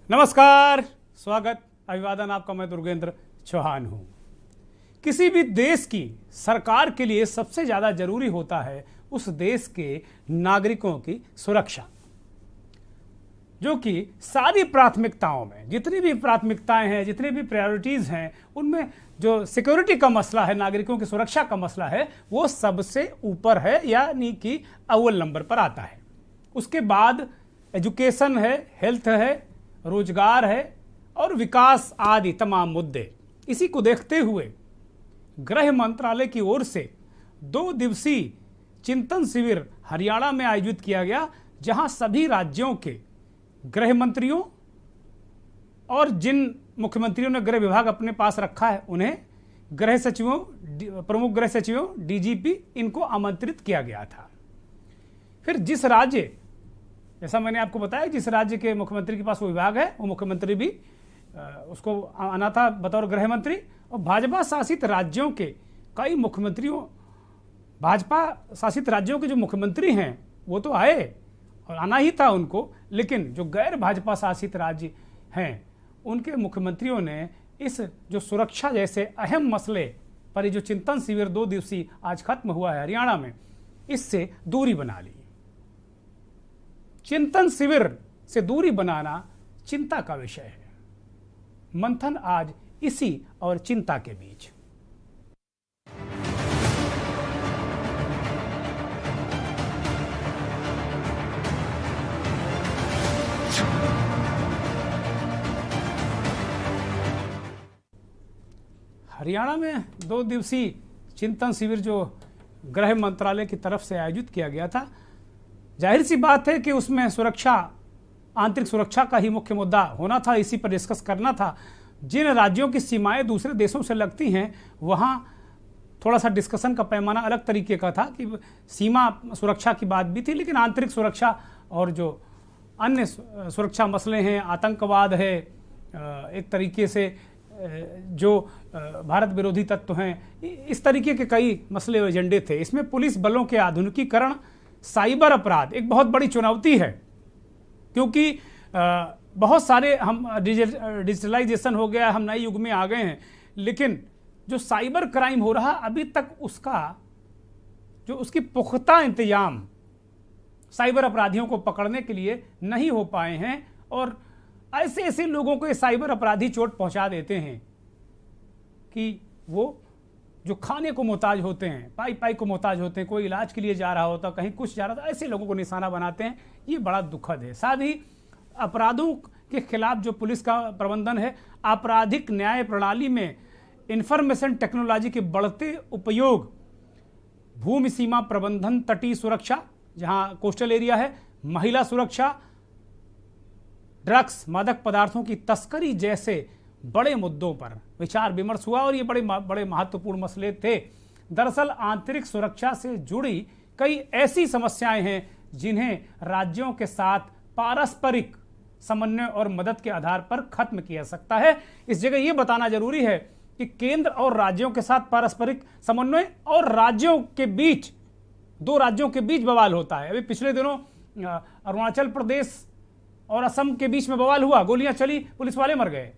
नमस्कार, स्वागत, अभिवादन। आपका मैं दुर्गेंद्र चौहान हूं। किसी भी देश की सरकार के लिए सबसे ज्यादा जरूरी होता है उस देश के नागरिकों की सुरक्षा, जो कि सारी प्राथमिकताओं में, जितनी भी प्राथमिकताएं हैं, जितनी भी प्रायोरिटीज हैं, उनमें जो सिक्योरिटी का मसला है, नागरिकों की सुरक्षा का मसला है, वो सबसे ऊपर है, यानी कि अव्वल नंबर पर आता है। उसके बाद एजुकेशन है, हेल्थ है, रोजगार है और विकास आदि तमाम मुद्दे। इसी को देखते हुए गृह मंत्रालय की ओर से 2 दिवसीय चिंतन शिविर हरियाणा में आयोजित किया गया, जहां सभी राज्यों के गृह मंत्रियों और जिन मुख्यमंत्रियों ने गृह विभाग अपने पास रखा है उन्हें गृह सचिवों, प्रमुख गृह सचिवों, डीजीपी, इनको आमंत्रित किया गया था। फिर जिस राज्य, जैसा मैंने आपको बताया, जिस राज्य के मुख्यमंत्री के पास वो विभाग है, वो मुख्यमंत्री भी उसको आना था बतौर गृह मंत्री। और भाजपा शासित राज्यों के कई मुख्यमंत्रियों, भाजपा शासित राज्यों के जो मुख्यमंत्री हैं वो तो आए और आना ही था उनको, लेकिन जो गैर भाजपा शासित राज्य हैं उनके मुख्यमंत्रियों ने इस जो सुरक्षा जैसे अहम मसले पर ये जो चिंतन शिविर 2 दिवसीय आज खत्म हुआ है हरियाणा में, इससे दूरी बना ली। चिंतन शिविर से दूरी बनाना चिंता का विषय है। मंथन आज इसी और चिंता के बीच। हरियाणा में 2 दिवसीय चिंतन शिविर जो गृह मंत्रालय की तरफ से आयोजित किया गया था, जाहिर सी बात है कि उसमें सुरक्षा, आंतरिक सुरक्षा का ही मुख्य मुद्दा होना था, इसी पर डिस्कस करना था। जिन राज्यों की सीमाएं दूसरे देशों से लगती हैं वहाँ थोड़ा सा डिस्कशन का पैमाना अलग तरीके का था कि सीमा सुरक्षा की बात भी थी, लेकिन आंतरिक सुरक्षा और जो अन्य सुरक्षा मसले हैं, आतंकवाद है, एक तरीके से जो भारत विरोधी तत्व हैं, इस तरीके के कई मसले और एजेंडे थे। इसमें पुलिस बलों के आधुनिकीकरण, साइबर अपराध एक बहुत बड़ी चुनौती है, क्योंकि बहुत सारे हम डिजिटलाइजेशन हो गया, हम नए युग में आ गए हैं, लेकिन जो साइबर क्राइम हो रहा अभी तक उसकी पुख्ता इंतजाम साइबर अपराधियों को पकड़ने के लिए नहीं हो पाए हैं। और ऐसे ऐसे लोगों को ये साइबर अपराधी चोट पहुंचा देते हैं कि वो जो खाने को मोहताज होते हैं, पाई को मोहताज होते हैं, कोई इलाज के लिए जा रहा होता, कहीं कुछ जा रहा था, ऐसे लोगों को निशाना बनाते हैं। ये बड़ा दुखद है। साथ ही अपराधों के खिलाफ जो पुलिस का प्रबंधन है, आपराधिक न्याय प्रणाली में इंफॉर्मेशन टेक्नोलॉजी के बढ़ते उपयोग, भूमि सीमा प्रबंधन, तटीय सुरक्षा जहां कोस्टल एरिया है, महिला सुरक्षा, ड्रग्स, मादक पदार्थों की तस्करी जैसे बड़े मुद्दों पर विचार विमर्श हुआ और ये बड़े महत्वपूर्ण मसले थे। दरअसल आंतरिक सुरक्षा से जुड़ी कई ऐसी समस्याएं हैं जिन्हें राज्यों के साथ पारस्परिक समन्वय और मदद के आधार पर खत्म किया जा सकता है। इस जगह यह बताना जरूरी है कि केंद्र और राज्यों के साथ पारस्परिक समन्वय और राज्यों के बीच, 2 राज्यों के बीच बवाल होता है। अभी पिछले दिनों अरुणाचल प्रदेश और असम के बीच में बवाल हुआ, गोलियां चली, पुलिस वाले मर गए।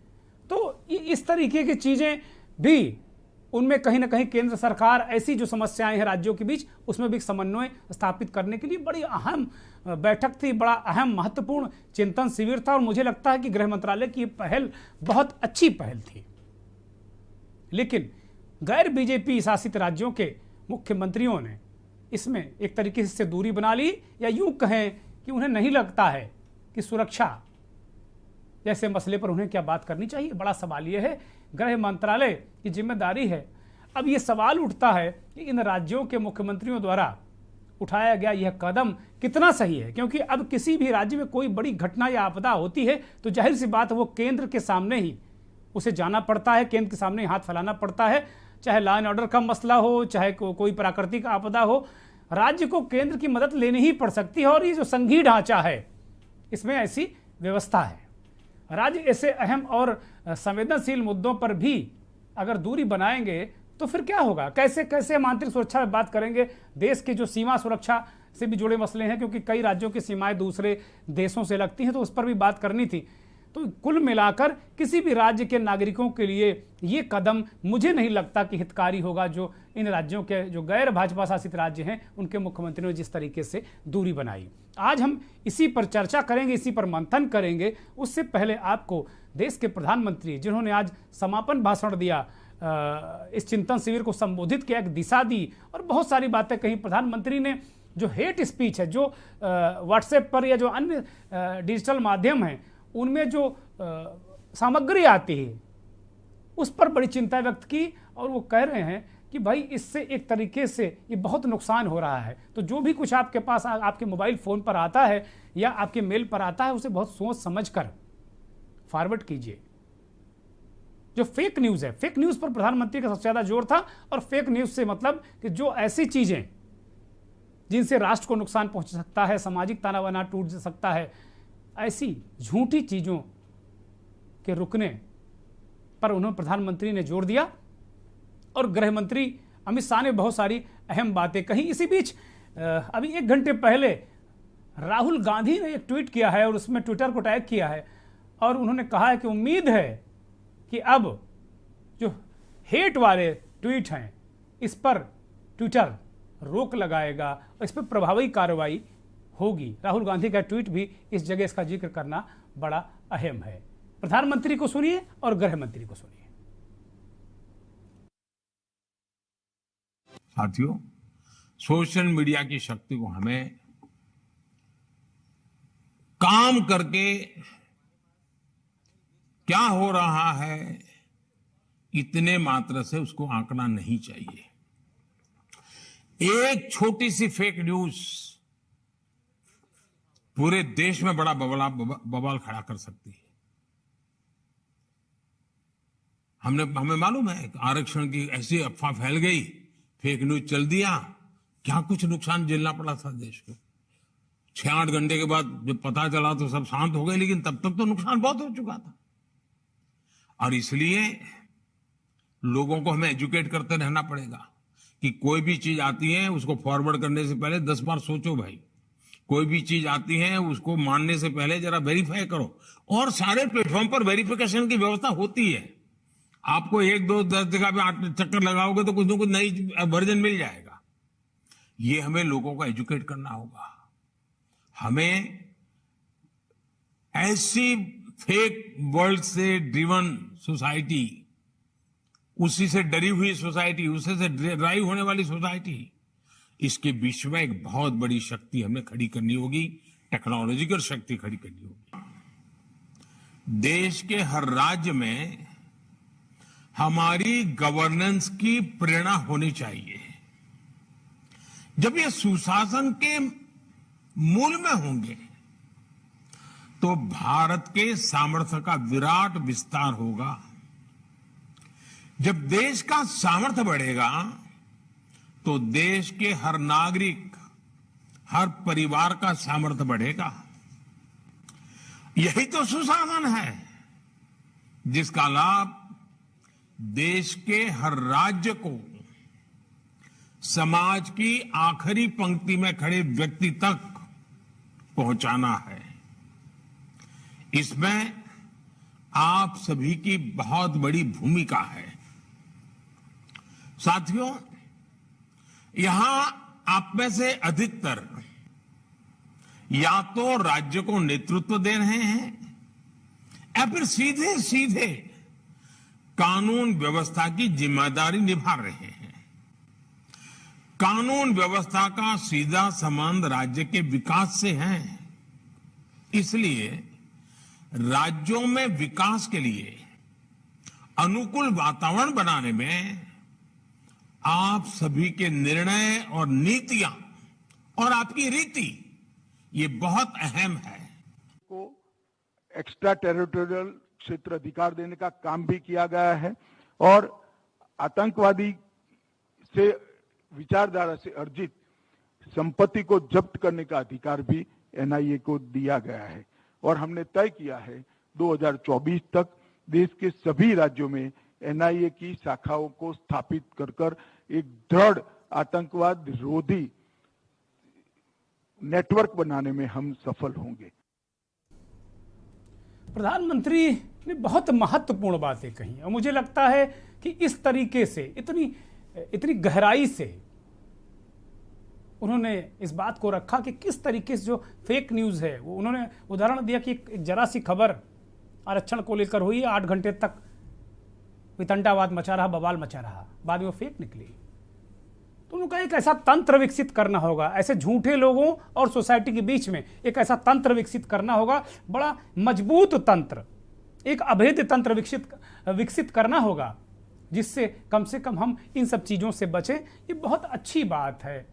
तो इस तरीके की चीजें भी, उनमें कहीं ना कहीं केंद्र सरकार ऐसी जो समस्याएं हैं राज्यों के बीच, उसमें भी समन्वय स्थापित करने के लिए बड़ी अहम बैठक थी, बड़ा अहम महत्वपूर्ण चिंतन शिविर था। और मुझे लगता है कि गृह मंत्रालय की पहल बहुत अच्छी पहल थी। लेकिन गैर बीजेपी शासित राज्यों के मुख्यमंत्रियों ने इसमें एक तरीके से दूरी बना ली, या यूं कहें कि उन्हें नहीं लगता है कि सुरक्षा जैसे मसले पर उन्हें क्या बात करनी चाहिए। बड़ा सवाल यह है, गृह मंत्रालय की जिम्मेदारी है। अब यह सवाल उठता है कि इन राज्यों के मुख्यमंत्रियों द्वारा उठाया गया यह कदम कितना सही है, क्योंकि अब किसी भी राज्य में कोई बड़ी घटना या आपदा होती है तो जाहिर सी बात है वो केंद्र के सामने ही उसे जाना पड़ता है, केंद्र के सामने हाथ फैलाना पड़ता है। चाहे लॉ एंड ऑर्डर का मसला हो, चाहे कोई प्राकृतिक आपदा हो, राज्य को केंद्र की मदद लेनी ही पड़ सकती है। और ये जो संघीय ढांचा है इसमें ऐसी व्यवस्था है। राज्य ऐसे अहम और संवेदनशील मुद्दों पर भी अगर दूरी बनाएंगे तो फिर क्या होगा? कैसे कैसे हम आंतरिक सुरक्षा में बात करेंगे? देश की जो सीमा सुरक्षा से भी जुड़े मसले हैं, क्योंकि कई राज्यों की सीमाएं दूसरे देशों से लगती हैं, तो उस पर भी बात करनी थी। तो कुल मिलाकर किसी भी राज्य के नागरिकों के लिए ये कदम मुझे नहीं लगता कि हितकारी होगा। जो इन राज्यों के जो गैर भाजपा शासित राज्य हैं उनके मुख्यमंत्रियों ने जिस तरीके से दूरी बनाई। आज हम इसी पर चर्चा करेंगे, इसी पर मंथन करेंगे। उससे पहले आपको देश के प्रधानमंत्री जिन्होंने आज समापन भाषण दिया, इस चिंतन शिविर को संबोधित किया, एक दिशा दी और बहुत सारी बातें कही। प्रधानमंत्री ने जो हेट स्पीच है, जो व्हाट्सएप पर या जो अन्य डिजिटल माध्यम हैं उनमें जो सामग्री आती है उस पर बड़ी चिंता व्यक्त की और वो कह रहे हैं कि भाई इससे एक तरीके से ये बहुत नुकसान हो रहा है। तो जो भी कुछ आपके पास आपके मोबाइल फ़ोन पर आता है या आपके मेल पर आता है उसे बहुत सोच समझ कर फॉरवर्ड कीजिए। जो फेक न्यूज़ है, फेक न्यूज़ पर प्रधानमंत्री का सबसे ज़्यादा जोर था। और फेक न्यूज़ से मतलब कि जो ऐसी चीज़ें जिनसे राष्ट्र को नुकसान पहुंच सकता है, सामाजिक ताना बाना टूट सकता है, ऐसी झूठी चीज़ों के रुकने पर उन्होंने प्रधानमंत्री ने जोर दिया। और गृह मंत्री अमित शाह ने बहुत सारी अहम बातें कही। इसी बीच अभी 1 घंटे पहले राहुल गांधी ने एक ट्वीट किया है और उसमें ट्विटर को टैग किया है और उन्होंने कहा है कि उम्मीद है कि अब जो हेट वाले ट्वीट हैं इस पर ट्विटर रोक लगाएगा और इस पर प्रभावी कार्रवाई होगी। राहुल गांधी का ट्वीट भी इस जगह इसका जिक्र करना बड़ा अहम है। प्रधानमंत्री को सुनिए और गृह मंत्री को सुनिए। साथियों, सोशल मीडिया की शक्ति को हमें काम करके क्या हो रहा है इतने मात्र से उसको आंकना नहीं चाहिए। एक छोटी सी फेक न्यूज पूरे देश में बड़ा बवाल खड़ा कर सकती है। हमें मालूम है आरक्षण की ऐसी अफवाह फैल गई, फेक न्यूज चल दिया, क्या कुछ नुकसान झेलना पड़ा था देश को। 6-8 घंटे के बाद जब पता चला तो सब शांत हो गए, लेकिन तब तक तो नुकसान बहुत हो चुका था। और इसलिए लोगों को हमें एजुकेट करते रहना पड़ेगा कि कोई भी चीज आती है उसको फॉरवर्ड करने से पहले 10 बार सोचो भाई। कोई भी चीज आती है उसको मानने से पहले जरा वेरीफाई करो। और सारे प्लेटफॉर्म पर वेरिफिकेशन की व्यवस्था होती है। आपको 1, 2, 10 जगह पे 8 चक्कर लगाओगे तो कुछ ना कुछ नई वर्जन मिल जाएगा। ये हमें लोगों को एजुकेट करना होगा। हमें ऐसी फेक वर्ल्ड से ड्रिवन सोसाइटी, उसी से डरी हुई सोसाइटी, उसी से ड्राइव होने वाली सोसाइटी, इसके बीच में एक बहुत बड़ी शक्ति हमें खड़ी करनी होगी। टेक्नोलॉजिकल शक्ति खड़ी करनी होगी। देश के हर राज्य में हमारी गवर्नेंस की प्रेरणा होनी चाहिए। जब ये सुशासन के मूल में होंगे तो भारत के सामर्थ्य का विराट विस्तार होगा। जब देश का सामर्थ्य बढ़ेगा तो देश के हर नागरिक, हर परिवार का सामर्थ्य बढ़ेगा। यही तो सुशासन है जिसका लाभ देश के हर राज्य को समाज की आखिरी पंक्ति में खड़े व्यक्ति तक पहुंचाना है। इसमें आप सभी की बहुत बड़ी भूमिका है। साथियों, यहां आप में से अधिकतर या तो राज्य को नेतृत्व दे रहे हैं या फिर सीधे सीधे कानून व्यवस्था की जिम्मेदारी निभा रहे हैं। कानून व्यवस्था का सीधा संबंध राज्य के विकास से है। इसलिए राज्यों में विकास के लिए अनुकूल वातावरण बनाने में आप सभी के निर्णय और नीतियां और आपकी रीति ये बहुत अहम है। को एक्स्ट्रा टेरिटोरियल क्षेत्र अधिकार देने का काम भी किया गया है और आतंकवादी से विचारधारा से अर्जित संपत्ति को जब्त करने का अधिकार भी एनआईए को दिया गया है। और हमने तय किया है 2024 तक देश के सभी राज्यों में एनआईए की शाखाओं को स्थापित कर एक दृढ़ आतंकवाद विरोधी नेटवर्क बनाने में हम सफल होंगे। प्रधानमंत्री ने बहुत महत्वपूर्ण बातें कही और मुझे लगता है कि इस तरीके से इतनी गहराई से उन्होंने इस बात को रखा कि किस तरीके से जो फेक न्यूज़ है वो उन्होंने उदाहरण दिया कि एक जरा सी खबर आरक्षण को लेकर हुई, 8 घंटे तक वितंडावाद मचा रहा, बवाल मचा रहा, बाद में वो फेक निकली। तो उन्होंने कहा एक ऐसा तंत्र विकसित करना होगा, ऐसे झूठे लोगों और सोसाइटी के बीच में एक ऐसा तंत्र विकसित करना होगा, बड़ा मजबूत तंत्र, एक अभेद्य तंत्र विकसित करना होगा, जिससे कम से कम हम इन सब चीज़ों से बचें। ये बहुत अच्छी बात है।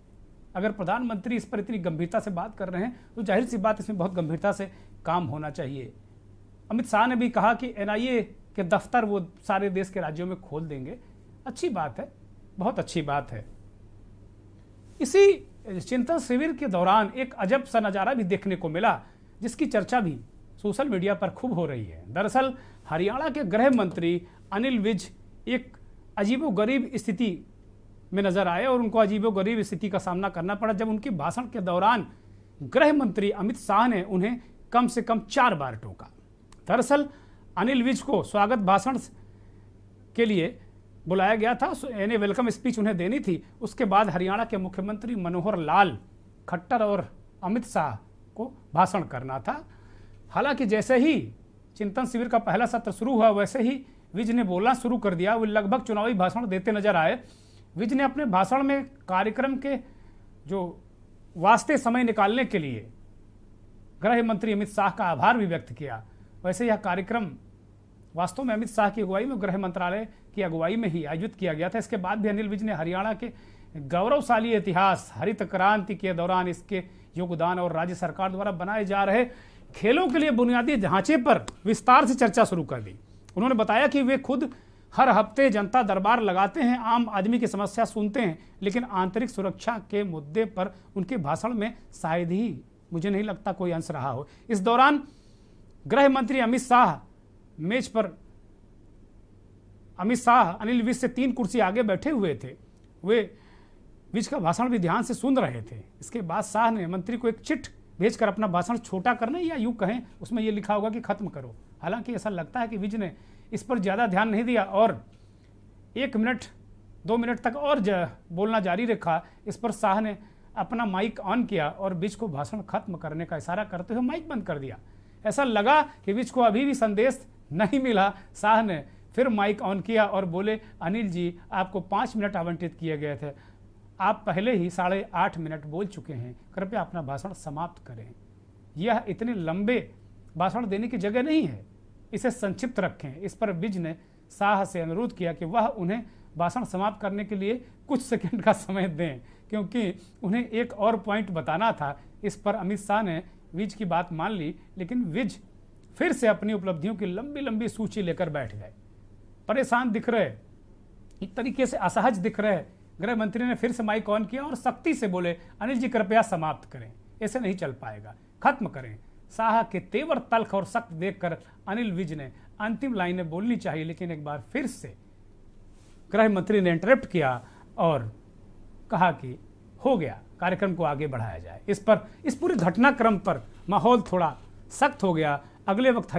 अगर प्रधानमंत्री इस पर इतनी गंभीरता से बात कर रहे हैं तो जाहिर सी बात इसमें बहुत गंभीरता से काम होना चाहिए। अमित शाह ने भी कहा कि एनआईए के दफ्तर वो सारे देश के राज्यों में खोल देंगे। अच्छी बात है, बहुत अच्छी बात है। इसी चिंतन शिविर के दौरान एक अजब सा नज़ारा भी देखने को मिला, जिसकी चर्चा भी सोशल मीडिया पर खूब हो रही है। दरअसल हरियाणा के गृह मंत्री अनिल विज एक अजीबोगरीब स्थिति में नजर आए और उनको अजीबोगरीब स्थिति का सामना करना पड़ा जब उनके भाषण के दौरान गृह मंत्री अमित शाह ने उन्हें कम से कम 4 बार टोका। दरअसल अनिल विज को स्वागत भाषण के लिए बुलाया गया था, यानी वेलकम स्पीच उन्हें देनी थी। उसके बाद हरियाणा के मुख्यमंत्री मनोहर लाल खट्टर और अमित शाह को भाषण करना था। हालांकि जैसे ही चिंतन शिविर का पहला सत्र शुरू हुआ वैसे ही विज ने बोलना शुरू कर दिया। वो लगभग चुनावी भाषण देते नजर आए। विज ने अपने भाषण में कार्यक्रम के जो वास्ते समय निकालने के लिए गृह मंत्री अमित शाह का आभार भी व्यक्त किया। वैसे यह कार्यक्रम वास्तव में अमित शाह की अगुवाई में गृह मंत्रालय की अगुवाई में ही आयोजित किया गया था। इसके बाद भी अनिल विज ने हरियाणा के गौरवशाली इतिहास, हरित क्रांति के दौरान इसके योगदान और राज्य सरकार द्वारा बनाए जा रहे खेलों के लिए बुनियादी ढांचे पर विस्तार से चर्चा शुरू कर दी। उन्होंने बताया कि वे खुद हर हफ्ते जनता दरबार लगाते हैं, आम आदमी की समस्या सुनते हैं, लेकिन आंतरिक सुरक्षा के मुद्दे पर उनके भाषण में शायद ही मुझे नहीं लगता कोई अंश रहा हो। इस दौरान गृह मंत्री अमित शाह मेज पर अनिल विज से 3 कुर्सी आगे बैठे हुए थे। वे विज का भाषण भी ध्यान से सुन रहे थे। इसके बाद शाह ने मंत्री को एक चिट भेजकर अपना भाषण छोटा करने या यूं कहें उसमें यह लिखा होगा कि खत्म करो। हालांकि ऐसा लगता है कि विज ने इस पर ज़्यादा ध्यान नहीं दिया और 1 मिनट 2 मिनट तक और बोलना जारी रखा। इस पर शाह ने अपना माइक ऑन किया और विज को भाषण खत्म करने का इशारा करते हुए माइक बंद कर दिया। ऐसा लगा कि विज को अभी भी संदेश नहीं मिला। शाह ने फिर माइक ऑन किया और बोले, अनिल जी आपको 5 मिनट आवंटित किए गए थे, आप पहले ही 8.5 मिनट बोल चुके हैं, कृपया अपना भाषण समाप्त करें। यह इतने लंबे भाषण देने की जगह नहीं है, इसे संक्षिप्त रखें। इस पर विज ने शाह से अनुरोध किया कि वह उन्हें भाषण समाप्त करने के लिए कुछ सेकंड का समय दें, क्योंकि उन्हें एक और पॉइंट बताना था। इस पर अमित शाह ने विज की बात मान ली, लेकिन विज फिर से अपनी उपलब्धियों की लंबी लंबी सूची लेकर बैठ गए। परेशान दिख रहे, एक तरीके से असहज दिख रहे। गृह मंत्री ने फिर से माइक ऑन किया और सख्ती से बोले, अनिल जी कृपया समाप्त करें, ऐसे नहीं चल पाएगा, खत्म करें। शाह के तेवर तल्ख और सख्त देखकर अनिल विज ने अंतिम लाइनें बोलनी चाहिए, लेकिन एक बार फिर से गृह मंत्री ने इंटरप्ट किया और कहा कि हो गया, कार्यक्रम को आगे बढ़ाया जाए। इस पूरे घटनाक्रम पर माहौल थोड़ा सख्त हो गया। अगले वक्ता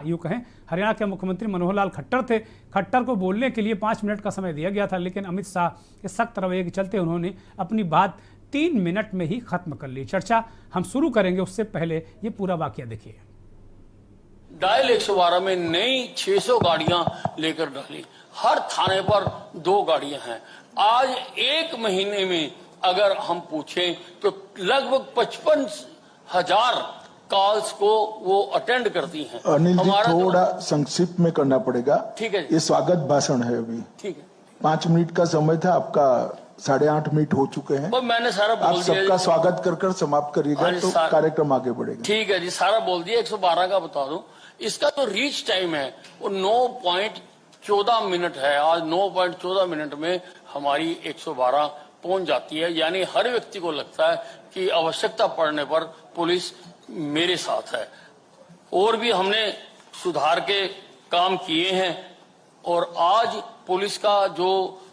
यूँ कहें हरियाणा के मुख्यमंत्री मनोहर लाल खट्टर थे। खट्टर को बोलने के लिए 5 मिनट का समय दिया गया था, लेकिन अमित शाह के सख्त रवैये के चलते उन्होंने अपनी बात 3 मिनट में ही खत्म कर ली। चर्चा हम शुरू करेंगे, उससे पहले ये पूरा वाकया देखिए। डायल 112 में नई 600 गाड़ियां लेकर डाली, हर थाने पर 2 गाड़ियां हैं। आज 1 महीने में अगर हम पूछें तो लगभग 55,000 कॉल्स को वो अटेंड करती हैं। अनिल जी थोड़ा संक्षिप्त में करना पड़ेगा। ठीक है, ये स्वागत भाषण है अभी। ठीक है, 5 मिनट का समय था, आपका 8.5 मिनट हो चुके हैं। मैंने सारा बोल आप सबका स्वागत कर समाप्त करिएगा तो कार्यक्रम आगे बढ़ेगा। ठीक है जी, सारा बोल दिया। 112 का बता दूं, इसका जो रीच टाइम है वो 9.14 मिनट है। आज 9.14 मिनट में हमारी 112 पहुंच जाती है। यानी हर व्यक्ति को लगता है कि आवश्यकता पड़ने पर पुलिस मेरे साथ है। और भी हमने सुधार के काम किए हैं और आज पुलिस का जो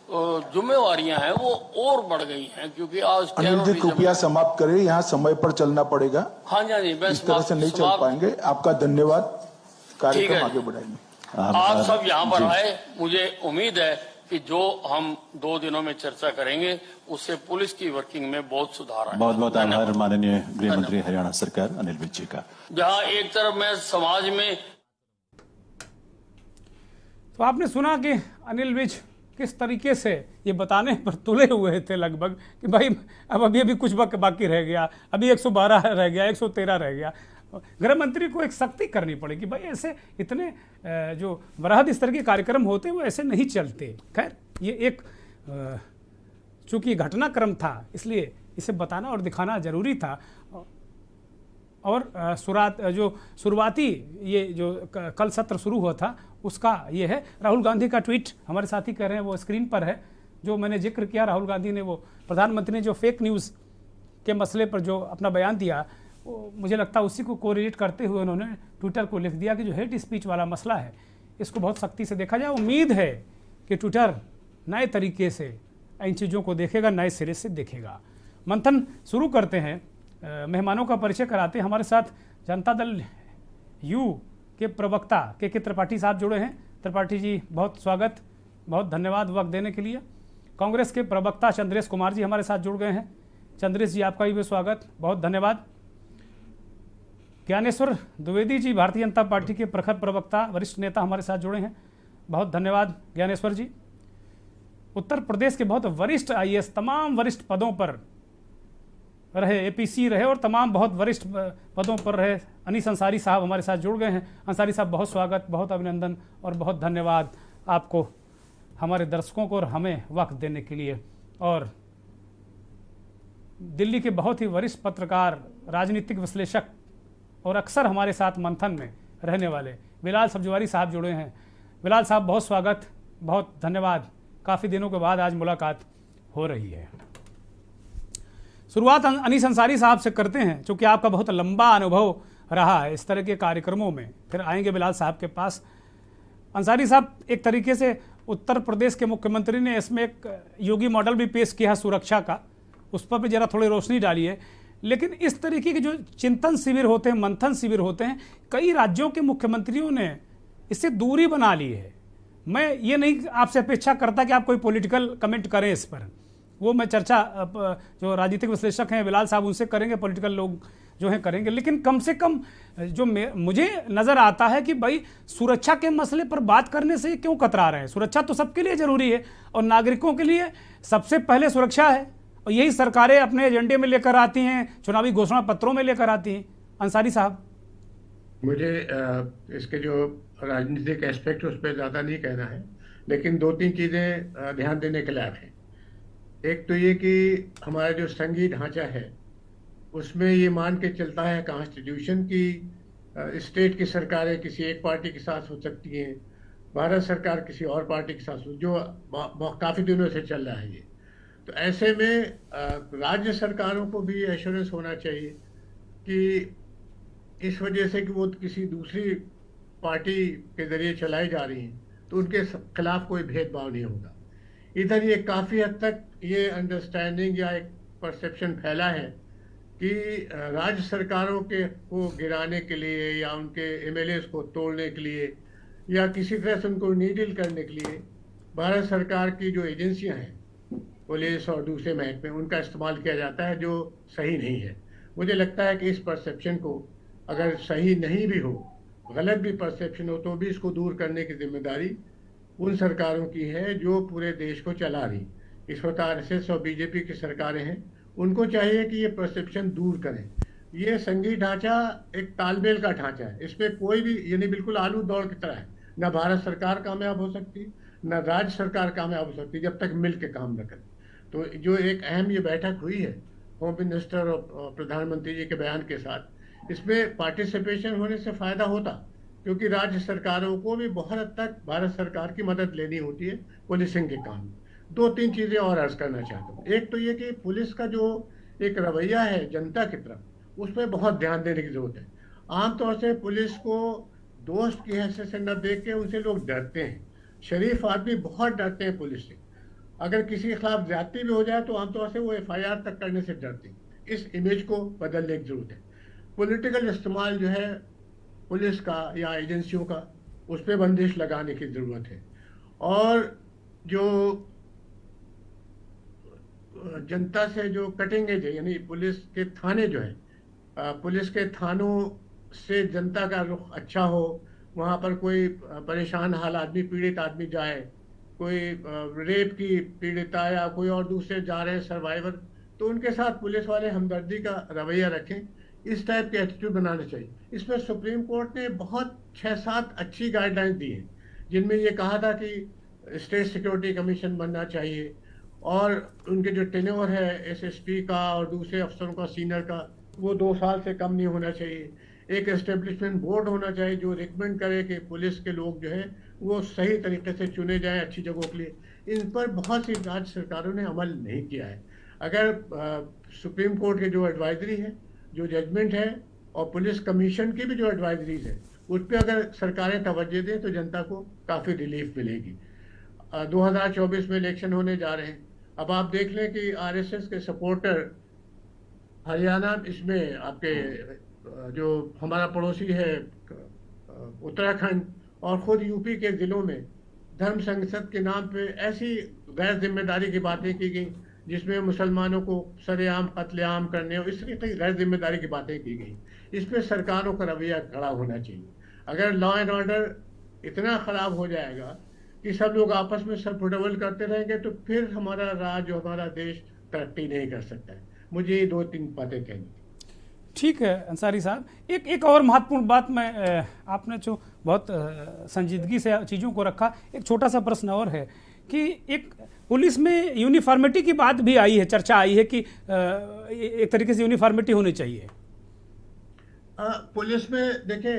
जिम्मेवारियां हैं वो और बढ़ गई हैं, क्योंकि आज अनिल जी कृपया समाप्त करें, यहाँ समय पर चलना पड़ेगा। हाँ जी, हाँ जी, मैं इस तरह से नहीं चल पाएंगे। आपका धन्यवाद, कार्यक्रम आगे बढ़ाएंगे। आप सब यहाँ पर आए, मुझे उम्मीद है कि जो हम 2 दिनों में चर्चा करेंगे उससे पुलिस की वर्किंग में बहुत सुधार आएगा। बहुत बहुत आभार माननीय गृह मंत्री हरियाणा सरकार अनिल विज जी का। जहाँ एक तरफ मैं समाज में, तो आपने सुना कि अनिल विज किस तरीके से ये बताने पर तुले हुए थे लगभग कि भाई अब अभी कुछ वक्त बाकी रह गया, अभी 112 रह गया, 113 रह गया। गृह मंत्री को एक सख्ती करनी पड़ेगी, भाई ऐसे इतने जो वृहद स्तर के कार्यक्रम होते हैं वो ऐसे नहीं चलते। खैर ये एक चूंकि घटनाक्रम था इसलिए इसे बताना और दिखाना जरूरी था। और शुरुआती ये जो कल सत्र शुरू हुआ था उसका ये है। राहुल गांधी का ट्वीट हमारे साथी कह रहे हैं, वो स्क्रीन पर है, जो मैंने जिक्र किया। राहुल गांधी ने, वो प्रधानमंत्री ने जो फेक न्यूज़ के मसले पर जो अपना बयान दिया, वो मुझे लगता है उसी को कोरिलेट करते हुए उन्होंने ट्विटर को लिख दिया कि जो हेट स्पीच वाला मसला है इसको बहुत सख्ती से देखा जाए। उम्मीद है कि ट्विटर नए तरीके से इन चीज़ों को देखेगा, नए सिरे से देखेगा। मंथन शुरू करते हैं, मेहमानों का परिचय कराते हैं। हमारे साथ जनता दल यू के प्रवक्ता के त्रिपाठी साहब जुड़े हैं। त्रिपाठी जी बहुत स्वागत, बहुत धन्यवाद वक्त देने के लिए। कांग्रेस के प्रवक्ता चंद्रेश कुमार जी हमारे साथ जुड़ गए हैं। चंद्रेश जी आपका भी स्वागत, बहुत धन्यवाद। ज्ञानेश्वर द्विवेदी जी भारतीय जनता पार्टी के प्रखर प्रवक्ता वरिष्ठ नेता हमारे साथ जुड़े हैं, बहुत धन्यवाद ज्ञानेश्वर जी। उत्तर प्रदेश के बहुत वरिष्ठ आईएएस, तमाम वरिष्ठ पदों पर रहे, एपीसी रहे और तमाम बहुत वरिष्ठ पदों पर रहे अनीस अंसारी साहब हमारे साथ जुड़ गए हैं। अंसारी साहब बहुत स्वागत, बहुत अभिनंदन और बहुत धन्यवाद आपको हमारे दर्शकों को और हमें वक्त देने के लिए। और दिल्ली के बहुत ही वरिष्ठ पत्रकार, राजनीतिक विश्लेषक और अक्सर हमारे साथ मंथन में रहने वाले बिलाल सब्जवारी साहब जुड़े हैं। बिलाल साहब बहुत स्वागत, बहुत धन्यवाद। काफ़ी दिनों के बाद आज मुलाकात हो रही है। शुरुआत अनीस अंसारी साहब से करते हैं, क्योंकि आपका बहुत लंबा अनुभव रहा है इस तरह के कार्यक्रमों में। फिर आएंगे बिलाल साहब के पास। अंसारी साहब, एक तरीके से उत्तर प्रदेश के मुख्यमंत्री ने इसमें एक योगी मॉडल भी पेश किया सुरक्षा का, उस पर भी जरा थोड़ी रोशनी डालिए। लेकिन इस तरीके के जो चिंतन शिविर होते हैं, मंथन शिविर होते हैं, कई राज्यों के मुख्यमंत्रियों ने इससे दूरी बना ली है। मैं ये नहीं आपसे अपेक्षा करता कि आप कोई पॉलिटिकल कमेंट करें इस पर, वो मैं चर्चा जो राजनीतिक विश्लेषक हैं बिलाल साहब उनसे करेंगे, पॉलिटिकल लोग जो हैं करेंगे। लेकिन कम से कम जो मुझे नज़र आता है कि भाई सुरक्षा के मसले पर बात करने से क्यों कतरा रहे हैं। सुरक्षा तो सबके लिए ज़रूरी है और नागरिकों के लिए सबसे पहले सुरक्षा है, और यही सरकारें अपने एजेंडे में लेकर आती हैं, चुनावी घोषणा पत्रों में लेकर आती हैं। अंसारी साहब, मुझे इसके जो राजनीतिक एस्पेक्ट उस पर ज़्यादा नहीं कहना है, लेकिन 2-3 चीज़ें ध्यान देने के लायक हैं। एक तो ये कि हमारा जो संघीय ढांचा है उसमें ये मान के चलता है कॉन्स्टिट्यूशन की स्टेट की सरकारें किसी एक पार्टी के साथ हो सकती हैं, भारत सरकार किसी और पार्टी के साथ, जो काफ़ी दिनों से चल रहा है ये। तो ऐसे में राज्य सरकारों को भी एश्योरेंस होना चाहिए कि इस वजह से कि वो किसी दूसरी पार्टी के ज़रिए चलाई जा रही हैं तो उनके खिलाफ कोई भेदभाव नहीं होगा। इधर ये काफ़ी हद तक ये अंडरस्टैंडिंग या एक परसेप्शन फैला है कि राज्य सरकारों को गिराने के लिए या उनके एमएलएस को तोड़ने के लिए या किसी तरह से उनको नीडल करने के लिए भारत सरकार की जो एजेंसियां हैं, पुलिस और दूसरे महकमे, उनका इस्तेमाल किया जाता है, जो सही नहीं है। मुझे लगता है कि इस परसेप्शन को अगर सही नहीं भी हो, गलत भी परसेप्शन हो, तो भी इसको दूर करने की जिम्मेदारी उन सरकारों की है जो पूरे देश को चला रही। इस वक्त आरएसएस और बीजेपी की सरकारें हैं, उनको चाहिए कि ये परसेप्शन दूर करें। ये संघीय ढांचा एक तालमेल का ढांचा है, इसमें कोई भी यानी बिल्कुल आलू दौड़ की तरह है। न भारत सरकार कामयाब हो सकती, न राज्य सरकार कामयाब हो सकती जब तक मिल के काम न करें। तो जो एक अहम ये बैठक हुई है होम मिनिस्टर और प्रधानमंत्री जी के बयान के साथ, इसमें पार्टिसिपेशन होने से फ़ायदा होता, क्योंकि राज्य सरकारों को भी बहुत हद तक भारत सरकार की मदद लेनी होती है पुलिसिंग के काम में। 2-3 चीज़ें और अर्ज करना चाहता हूँ। एक तो ये कि पुलिस का जो एक रवैया है जनता की तरफ, उस पर बहुत ध्यान देने की ज़रूरत है। आमतौर से पुलिस को दोस्त की हैसियत से न देख के उनसे लोग डरते हैं। शरीफ आदमी बहुत डरते हैं पुलिस से, अगर किसी के खिलाफ ज्यादती भी हो जाए तो आमतौर से वो FIR तक करने से डरती। इस इमेज को बदलने की जरूरत है। पॉलिटिकल इस्तेमाल जो है पुलिस का या एजेंसियों का, उस पर बंदिश लगाने की जरूरत है। और जो जनता से जो कटिंग एज है, यानी पुलिस के थाने जो है, पुलिस के थानों से जनता का रुख अच्छा हो, वहाँ पर कोई परेशान हाल आदमी, पीड़ित आदमी जाए, कोई रेप की पीड़िता या कोई और दूसरे जा रहे हैं सर्वाइवर, तो उनके साथ पुलिस वाले हमदर्दी का रवैया रखें। इस टाइप के एटीट्यूड बनाना चाहिए। इसमें सुप्रीम कोर्ट ने बहुत 6-7 अच्छी गाइडलाइंस दी हैं, जिनमें ये कहा था कि स्टेट सिक्योरिटी कमीशन बनना चाहिए और उनके जो टेन्योर है SSP का और दूसरे अफसरों का, सीनियर का, वो 2 साल से कम नहीं होना चाहिए। एक एस्टेब्लिशमेंट बोर्ड होना चाहिए जो रिकमेंड करे कि पुलिस के लोग जो है वो सही तरीके से चुने जाएं अच्छी जगहों के लिए। इन पर बहुत सी राज्य सरकारों ने अमल नहीं किया है। अगर सुप्रीम कोर्ट के जो एडवाइजरी है, जो जजमेंट है, और पुलिस कमीशन की भी जो एडवाइजरीज है, उस पर अगर सरकारें तवज्जो दें तो जनता को काफ़ी रिलीफ मिलेगी। 2024 में इलेक्शन होने जा रहे हैं। अब आप देख लें कि RSS के सपोर्टर हरियाणा, इसमें आपके जो हमारा पड़ोसी है उत्तराखंड, और ख़ुद यूपी के ज़िलों में धर्म संसद के नाम पे ऐसी गैर जिम्मेदारी की बातें की गई जिसमें मुसलमानों को सरेआम कत्लेआम करने और इस तरीके की गैर जिम्मेदारी की बातें की गई। इस पर सरकारों का रवैया खड़ा होना चाहिए। अगर लॉ एंड ऑर्डर इतना ख़राब हो जाएगा कि सब लोग आपस में सर करते रहेंगे तो फिर हमारा राज्य, हमारा देश तरक्की नहीं कर सकता है। मुझे ये 2-3 बातें कहनी। ठीक है अंसारी साहब, एक और महत्वपूर्ण बात, मैं आपने जो बहुत संजीदगी से चीज़ों को रखा, एक छोटा सा प्रश्न और है कि एक पुलिस में यूनिफॉर्मिटी की बात भी आई है, चर्चा आई है कि एक तरीके से यूनिफॉर्मिटी होनी चाहिए पुलिस में। देखिए,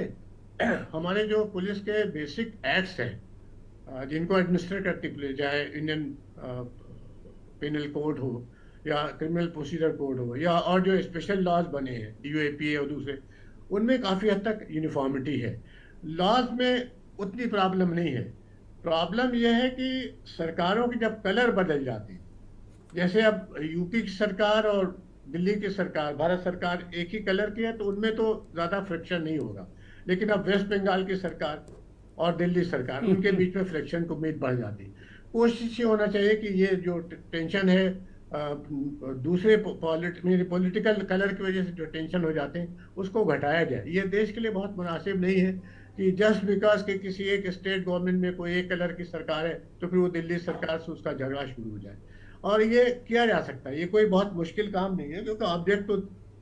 हमारे जो पुलिस के बेसिक एक्ट्स हैं जिनको एडमिनिस्टर करती पुलिस, चाहे इंडियन पेनल कोड हो या क्रिमिनल प्रोसीजर कोड हो या और जो स्पेशल लॉज बने हैं UAPA और दूसरे, उनमें काफ़ी हद तक यूनिफॉर्मिटी है। लॉज में उतनी प्रॉब्लम नहीं है। प्रॉब्लम यह है कि सरकारों की जब कलर बदल जाती है, जैसे अब यूपी की सरकार और दिल्ली की सरकार, भारत सरकार एक ही कलर की है तो उनमें तो ज़्यादा फ्रिक्शन नहीं होगा, लेकिन अब वेस्ट बंगाल की सरकार और दिल्ली सरकार, उनके बीच में फ्रिक्शन की उम्मीद बढ़ जाती है। कोशिश ये होना चाहिए कि ये जो टेंशन है दूसरे पॉलिटिकल कलर की वजह से जो टेंशन हो जाते हैं उसको घटाया जाए। ये देश के लिए बहुत मुनासिब नहीं है कि जस्ट बिकॉज के किसी एक स्टेट गवर्नमेंट में कोई एक कलर की सरकार है तो फिर वो दिल्ली सरकार से उसका झगड़ा शुरू हो जाए। और ये किया जा सकता है, ये कोई बहुत मुश्किल काम नहीं है, क्योंकि ऑब्जेक्ट तो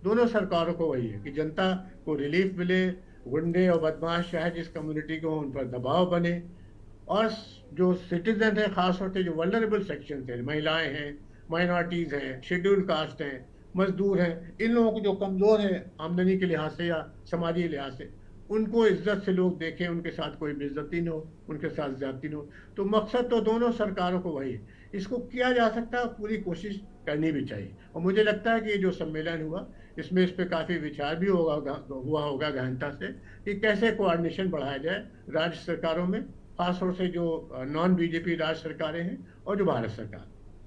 दोनों सरकारों को वही है कि जनता को रिलीफ मिले, गुंडे और बदमाश चाहे जिस कम्युनिटी को उन पर दबाव बने, और जो सिटीजन है, खासतौर से जो वल्नरेबल सेक्शन है, महिलाएं हैं, माइनॉरिटीज़ हैं, शेड्यूल कास्ट हैं, मजदूर हैं, इन लोगों को जो कमज़ोर है आमदनी के लिहाज से या समाजी लिहाज से, उनको इज्जत से लोग देखें, उनके साथ कोई बेइज्जती न हो, उनके साथ ज्यादती न हो। तो मकसद तो दोनों सरकारों को वही है। इसको किया जा सकता है, पूरी कोशिश करनी भी चाहिए। और मुझे लगता है कि ये जो सम्मेलन हुआ इसमें इस पर काफ़ी विचार भी हुआ होगा गहनता से कि कैसे कोऑर्डिनेशन बढ़ाया जाए राज्य सरकारों में, खासतौर से जो नॉन BJP राज्य सरकारें हैं और जो भारत सरकार।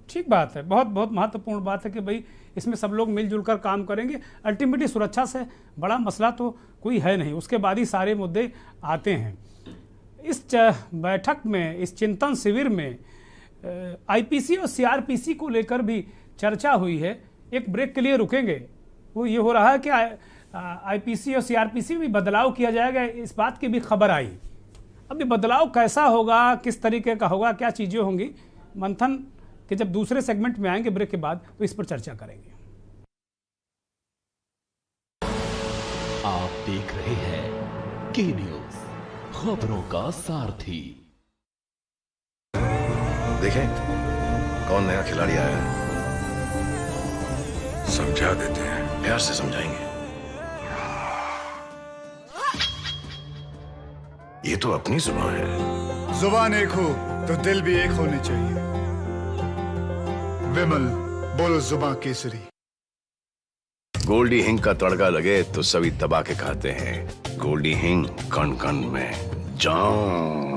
ठीक बात है, बहुत बहुत महत्वपूर्ण बात है कि भाई इसमें सब लोग मिलजुल कर काम करेंगे। अल्टीमेटली सुरक्षा से बड़ा मसला तो कोई है नहीं, उसके बाद ही सारे मुद्दे आते हैं। इस बैठक में, इस चिंतन शिविर में IPC और CRPC को लेकर भी चर्चा हुई है। एक ब्रेक के लिए रुकेंगे। वो ये हो रहा है कि IPC और CRPC में भी बदलाव किया जाएगा, इस बात की भी खबर आई। अब ये बदलाव कैसा होगा, किस तरीके का होगा, क्या चीज़ें होंगी, मंथन कि जब दूसरे सेगमेंट में आएंगे ब्रेक के बाद तो इस पर चर्चा करेंगे। आप देख रहे हैं के न्यूज, खबरों का सारथी। देखें कौन नया खिलाड़ी आया है, समझा देते हैं, प्यार से समझाएंगे। ये तो अपनी जुबान है। जुबान एक हो तो दिल भी एक होने चाहिए। विमल, बोलो जुबान केसरी। गोल्डी हिंग का तड़का लगे तो सभी दबा के खाते हैं। गोल्डी हिंग, कण कण में जान।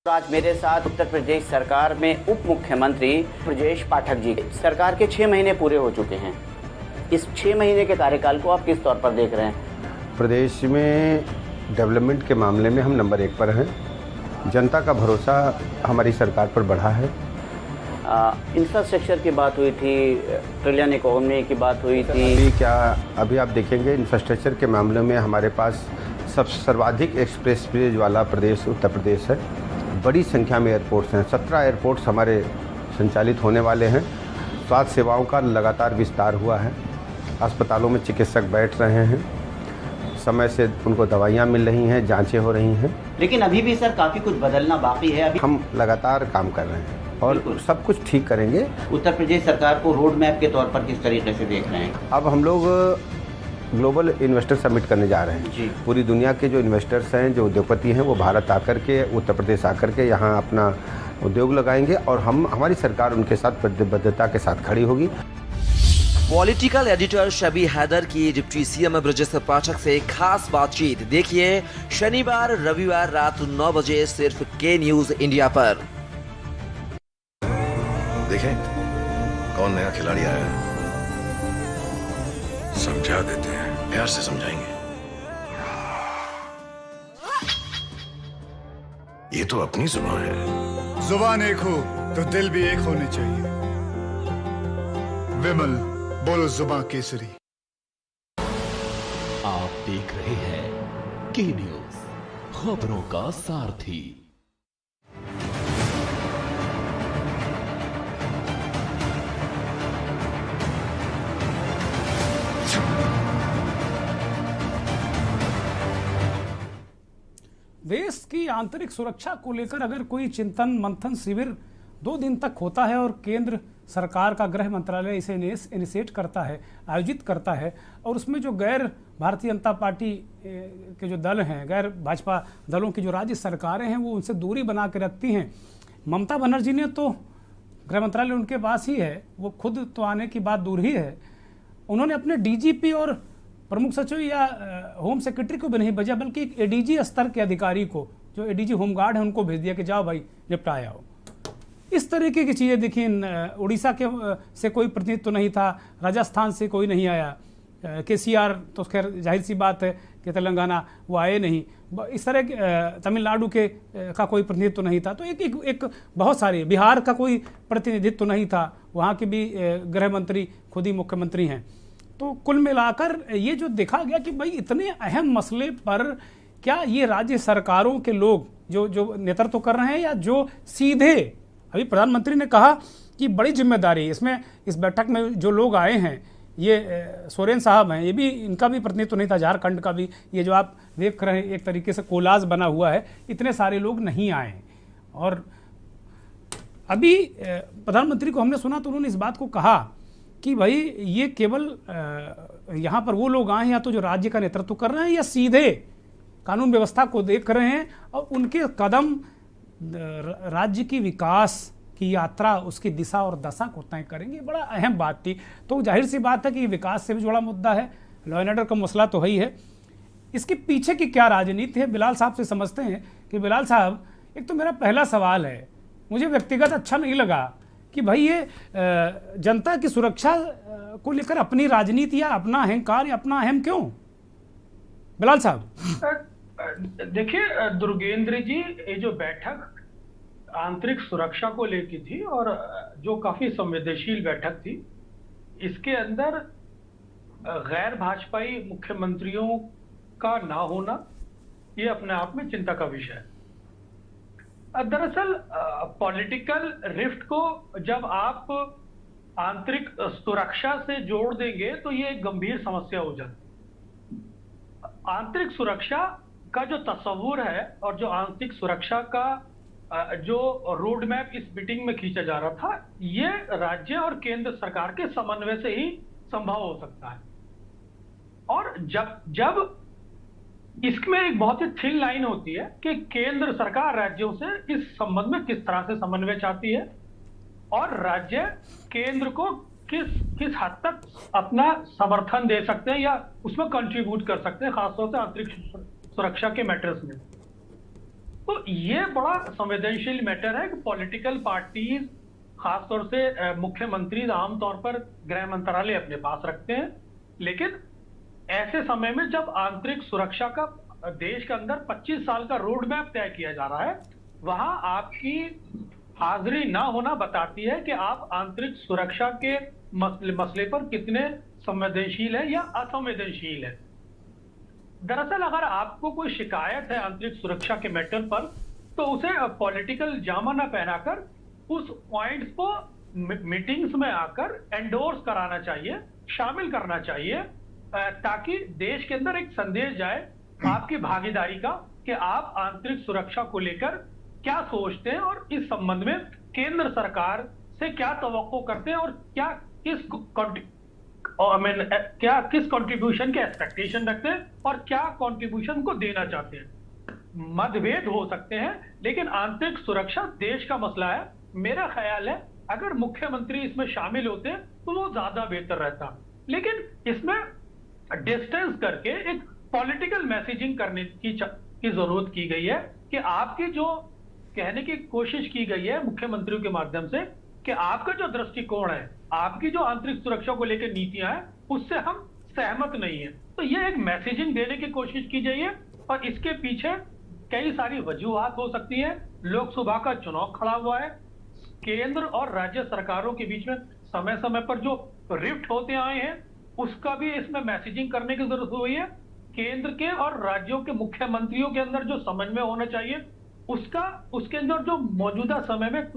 आज मेरे साथ उत्तर प्रदेश सरकार में उप मुख्यमंत्री ब्रजेश पाठक जी। सरकार के 6 महीने पूरे हो चुके हैं। इस 6 महीने के कार्यकाल को आप किस तौर पर देख रहे हैं? प्रदेश में डेवलपमेंट के मामले में हम नंबर 1 पर हैं। जनता का भरोसा हमारी सरकार पर बढ़ा है। इंफ्रास्ट्रक्चर की बात हुई थी, ट्रिलियन इकोनॉमी की बात हुई थी। अभी आप देखेंगे इंफ्रास्ट्रक्चर के मामले में हमारे पास सबसे सर्वाधिक एक्सप्रेस वेज वाला प्रदेश उत्तर प्रदेश है। बड़ी संख्या में एयरपोर्ट्स हैं, 17 एयरपोर्ट्स हमारे संचालित होने वाले हैं। स्वास्थ्य सेवाओं का लगातार विस्तार हुआ है। अस्पतालों में चिकित्सक बैठ रहे हैं, समय से उनको दवाइयाँ मिल रही हैं, जांचें हो रही हैं। लेकिन अभी भी सर काफ़ी कुछ बदलना बाकी है। अभी हम लगातार काम कर रहे हैं और सब कुछ ठीक करेंगे। उत्तर प्रदेश सरकार को रोड मैप के तौर पर किस तरीके से देख रहे हैं? अब हम लोग ग्लोबल इन्वेस्टर समिट करने जा रहे हैं जी। पूरी दुनिया के जो इन्वेस्टर्स हैं, जो उद्योगपति हैं, वो भारत आकर के, उत्तर प्रदेश आकर के यहाँ अपना उद्योग लगाएंगे और हमारी सरकार उनके साथ प्रतिबद्धता के साथ खड़ी होगी। पॉलिटिकल एडिटर शबी हैदर की डिप्टी सीएम ब्रजेश पाठक से खास बातचीत देखिए शनिवार रविवार रात 9 बजे सिर्फ के न्यूज इंडिया पर। देखें कौन नया खिलाड़ी आया है, समझा देते हैं, प्यार से समझाएंगे। ये तो अपनी जुबान है। जुबान एक हो तो दिल भी एक होने चाहिए। विमल बोलो जुबान केसरी। आप देख रहे हैं के न्यूज, खबरों का सारथी। देश की आंतरिक सुरक्षा को लेकर अगर कोई चिंतन मंथन शिविर 2 दिन तक होता है और केंद्र सरकार का गृह मंत्रालय इसे इनिशिएट करता है, आयोजित करता है, और उसमें जो गैर भारतीय जनता पार्टी के जो दल हैं, गैर भाजपा दलों की जो राज्य सरकारें हैं, वो उनसे दूरी बना के रखती हैं। ममता बनर्जी ने तो गृह मंत्रालय उनके पास ही है, वो खुद तो आने की बात दूर ही है। उन्होंने अपने डीजीपी और प्रमुख सचिव या होम सेक्रेटरी को भी नहीं भेजा, बल्कि एक एडीजी स्तर के अधिकारी को, जो एडीजी होमगार्ड है, उनको भेज दिया कि जाओ भाई निपटाया हो। इस तरीके की चीज़ें देखिए। उड़ीसा के से कोई प्रतिनिधित्व तो नहीं था, राजस्थान से कोई नहीं आया, केसीआर तो खैर जाहिर सी बात है कि तेलंगाना वो आए नहीं, इस तरह तमिलनाडु के का कोई प्रतिनिधित्व तो नहीं था। तो एक बहुत सारे, बिहार का कोई प्रतिनिधित्व तो नहीं था, वहाँ के भी गृह मंत्री खुद ही मुख्यमंत्री हैं। तो कुल मिलाकर ये जो देखा गया कि भाई इतने अहम मसले पर क्या ये राज्य सरकारों के लोग जो नेतृत्व कर रहे हैं, या जो सीधे, अभी प्रधानमंत्री ने कहा कि बड़ी जिम्मेदारी इसमें, इस बैठक में जो लोग आए हैं, ये सोरेन साहब हैं, ये भी, इनका भी प्रतिनिधित्व नहीं था, झारखंड का भी। ये जो आप देख रहे हैं एक तरीके से कोलाज बना हुआ है, इतने सारे लोग नहीं आए। और अभी प्रधानमंत्री को हमने सुना तो उन्होंने इस बात को कहा कि भाई ये केवल यहाँ पर वो लोग आए हैं या तो जो राज्य का नेतृत्व कर रहे हैं, या सीधे कानून व्यवस्था को देख रहे हैं और उनके कदम राज्य की विकास की यात्रा, उसकी दिशा और दशा को तय करेंगे। बड़ा अहम बात थी। तो जाहिर सी बात है कि विकास से भी जुड़ा मुद्दा है, लॉ एंड ऑर्डर का मसला तो है ही है। इसके पीछे की क्या राजनीति है, बिलाल साहब से समझते हैं। कि बिलाल साहब, एक तो मेरा पहला सवाल है, मुझे व्यक्तिगत अच्छा नहीं लगा कि भाई ये जनता की सुरक्षा को लेकर अपनी राजनीति या अपना अहंकार या अपना अहम क्यों? बिलाल साहब। देखिए दुर्गेंद्र जी, ये जो बैठक आंतरिक सुरक्षा को लेकर थी और जो काफी संवेदनशील बैठक थी, इसके अंदर गैर भाजपाई मुख्यमंत्रियों का ना होना ये अपने आप में चिंता का विषय है। दरअसल पॉलिटिकल रिफ्ट को जब आप आंतरिक सुरक्षा से जोड़ देंगे तो ये एक गंभीर समस्या हो जाती है। आंतरिक सुरक्षा का जो तस्वुर है और जो आंतरिक सुरक्षा का जो रोड मैप इस मीटिंग में खींचा जा रहा था, ये राज्य और केंद्र सरकार के समन्वय से ही संभव हो सकता है। और जब इसमें एक बहुत ही थिन लाइन होती है कि केंद्र सरकार राज्यों से इस संबंध में किस तरह से समन्वय चाहती है और राज्य केंद्र को किस हद तक अपना समर्थन दे सकते हैं या उसमें कंट्रीब्यूट कर सकते हैं, खासतौर से आंतरिक सुरक्षा के मैटर्स में। तो ये बड़ा संवेदनशील मैटर है कि पॉलिटिकल पार्टीज, खासतौर से मुख्यमंत्री आमतौर पर गृह मंत्रालय अपने पास रखते हैं, लेकिन ऐसे समय में जब आंतरिक सुरक्षा का देश के अंदर 25 साल का रोड मैप तय किया जा रहा है, वहां आपकी हाजिरी ना होना बताती है कि आप आंतरिक सुरक्षा के मसले पर कितने संवेदनशील है या असंवेदनशील है। दरअसल अगर आपको कोई शिकायत है आंतरिक सुरक्षा के मैटर पर, तो उसे पॉलिटिकल जामा ना पहनाकर उस पॉइंट्स को मीटिंग्स में आकर एंडोर्स कराना चाहिए, शामिल करना चाहिए, ताकि देश के अंदर एक संदेश जाए आपकी भागीदारी का कि आप आंतरिक सुरक्षा को लेकर क्या सोचते हैं और इस संबंध में केंद्र सरकार से क्या तवक्को करते हैं और किस कंट्रीब्यूशन के एक्सपेक्टेशन रखते हैं और क्या कंट्रीब्यूशन को देना चाहते हैं। मतभेद हो सकते हैं, लेकिन आंतरिक सुरक्षा देश का मसला है। मेरा ख्याल है अगर मुख्यमंत्री इसमें शामिल होते तो वो ज्यादा बेहतर रहता, लेकिन इसमें डिस्टेंस करके एक पॉलिटिकल मैसेजिंग करने की जरूरत की गई है कि आपकी जो कहने की कोशिश की गई है मुख्यमंत्रियों के माध्यम से कि आपका जो दृष्टिकोण है, आपकी जो आंतरिक सुरक्षा को लेकर नीतियां हैं, उससे हम सहमत नहीं है। तो ये एक मैसेजिंग देने की कोशिश की गई है और इसके पीछे कई सारी वजूहात हो सकती है। लोकसभा का चुनाव खड़ा हुआ है, केंद्र और राज्य सरकारों के बीच में समय समय पर जो रिफ्ट होते आए हैं, उसका भी इसमें मैसेजिंग करने की जरूरत हुई है। केंद्र के और राज्यों के मुख्यमंत्रियों के अंदर जो समन्वय होना चाहिए, उसके अंदर जो मौजूदा समय में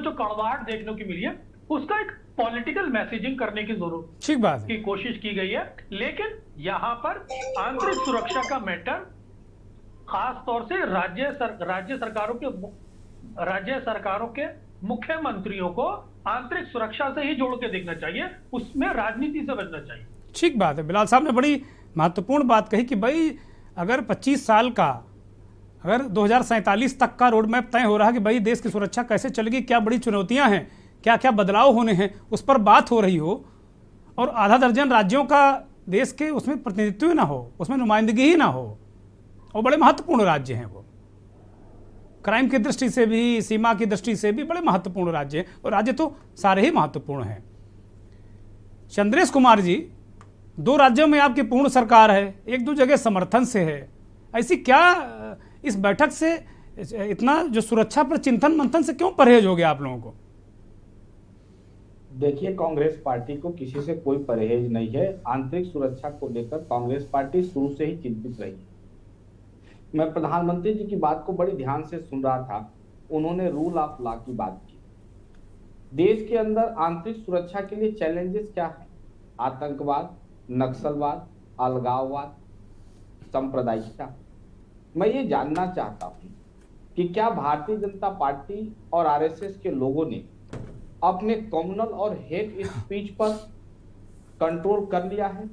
जो कड़वाहट देखने को मिली है, उसका एक पॉलिटिकल मैसेजिंग करने की जरूरत ठीक बात की कोशिश की गई है। लेकिन यहां पर आंतरिक सुरक्षा का मैटर खास तौर से राज्य सरकारों के मुख्यमंत्रियों को आंतरिक सुरक्षा से ही जोड़ के देखना चाहिए, उसमें राजनीति से बचना चाहिए। ठीक बात है। बिलाल साहब ने बड़ी महत्वपूर्ण बात कही कि भाई अगर 25 साल का, अगर 2047 तक का रोड मैप तय हो रहा है कि भाई देश की सुरक्षा कैसे चलेगी, क्या बड़ी चुनौतियां हैं, क्या क्या बदलाव होने हैं, उस पर बात हो रही हो, और आधा दर्जन राज्यों का देश के उसमें प्रतिनिधित्व ना हो, उसमें नुमाइंदगी ही ना हो, और बड़े महत्वपूर्ण राज्य हैं वो, क्राइम की दृष्टि से भी, सीमा की दृष्टि से भी बड़े महत्वपूर्ण राज्य हैं, और राज्य तो सारे ही महत्वपूर्ण हैं। चंद्रेश कुमार जी, 2 राज्यों में आपकी पूर्ण सरकार है, 1-2 जगह समर्थन से है, ऐसी क्या इस बैठक से इतना जो सुरक्षा पर चिंतन मंथन से क्यों परहेज हो गया आप लोगों को? देखिए, कांग्रेस पार्टी को किसी से कोई परहेज नहीं है। आंतरिक सुरक्षा को लेकर कांग्रेस पार्टी शुरू से ही चिंतित रही है। मैं प्रधानमंत्री जी की बात को बड़ी ध्यान से सुन रहा था, उन्होंने रूल ऑफ लॉ की बात की। देश के अंदर आंतरिक सुरक्षा के लिए चैलेंजेस क्या है? आतंकवाद, नक्सलवाद, अलगाववाद, सांप्रदायिकता। मैं ये जानना चाहता हूं कि क्या भारतीय जनता पार्टी और आरएसएस के लोगों ने अपने कम्युनल और हेट स्पीच पर कंट्रोल कर लिया है?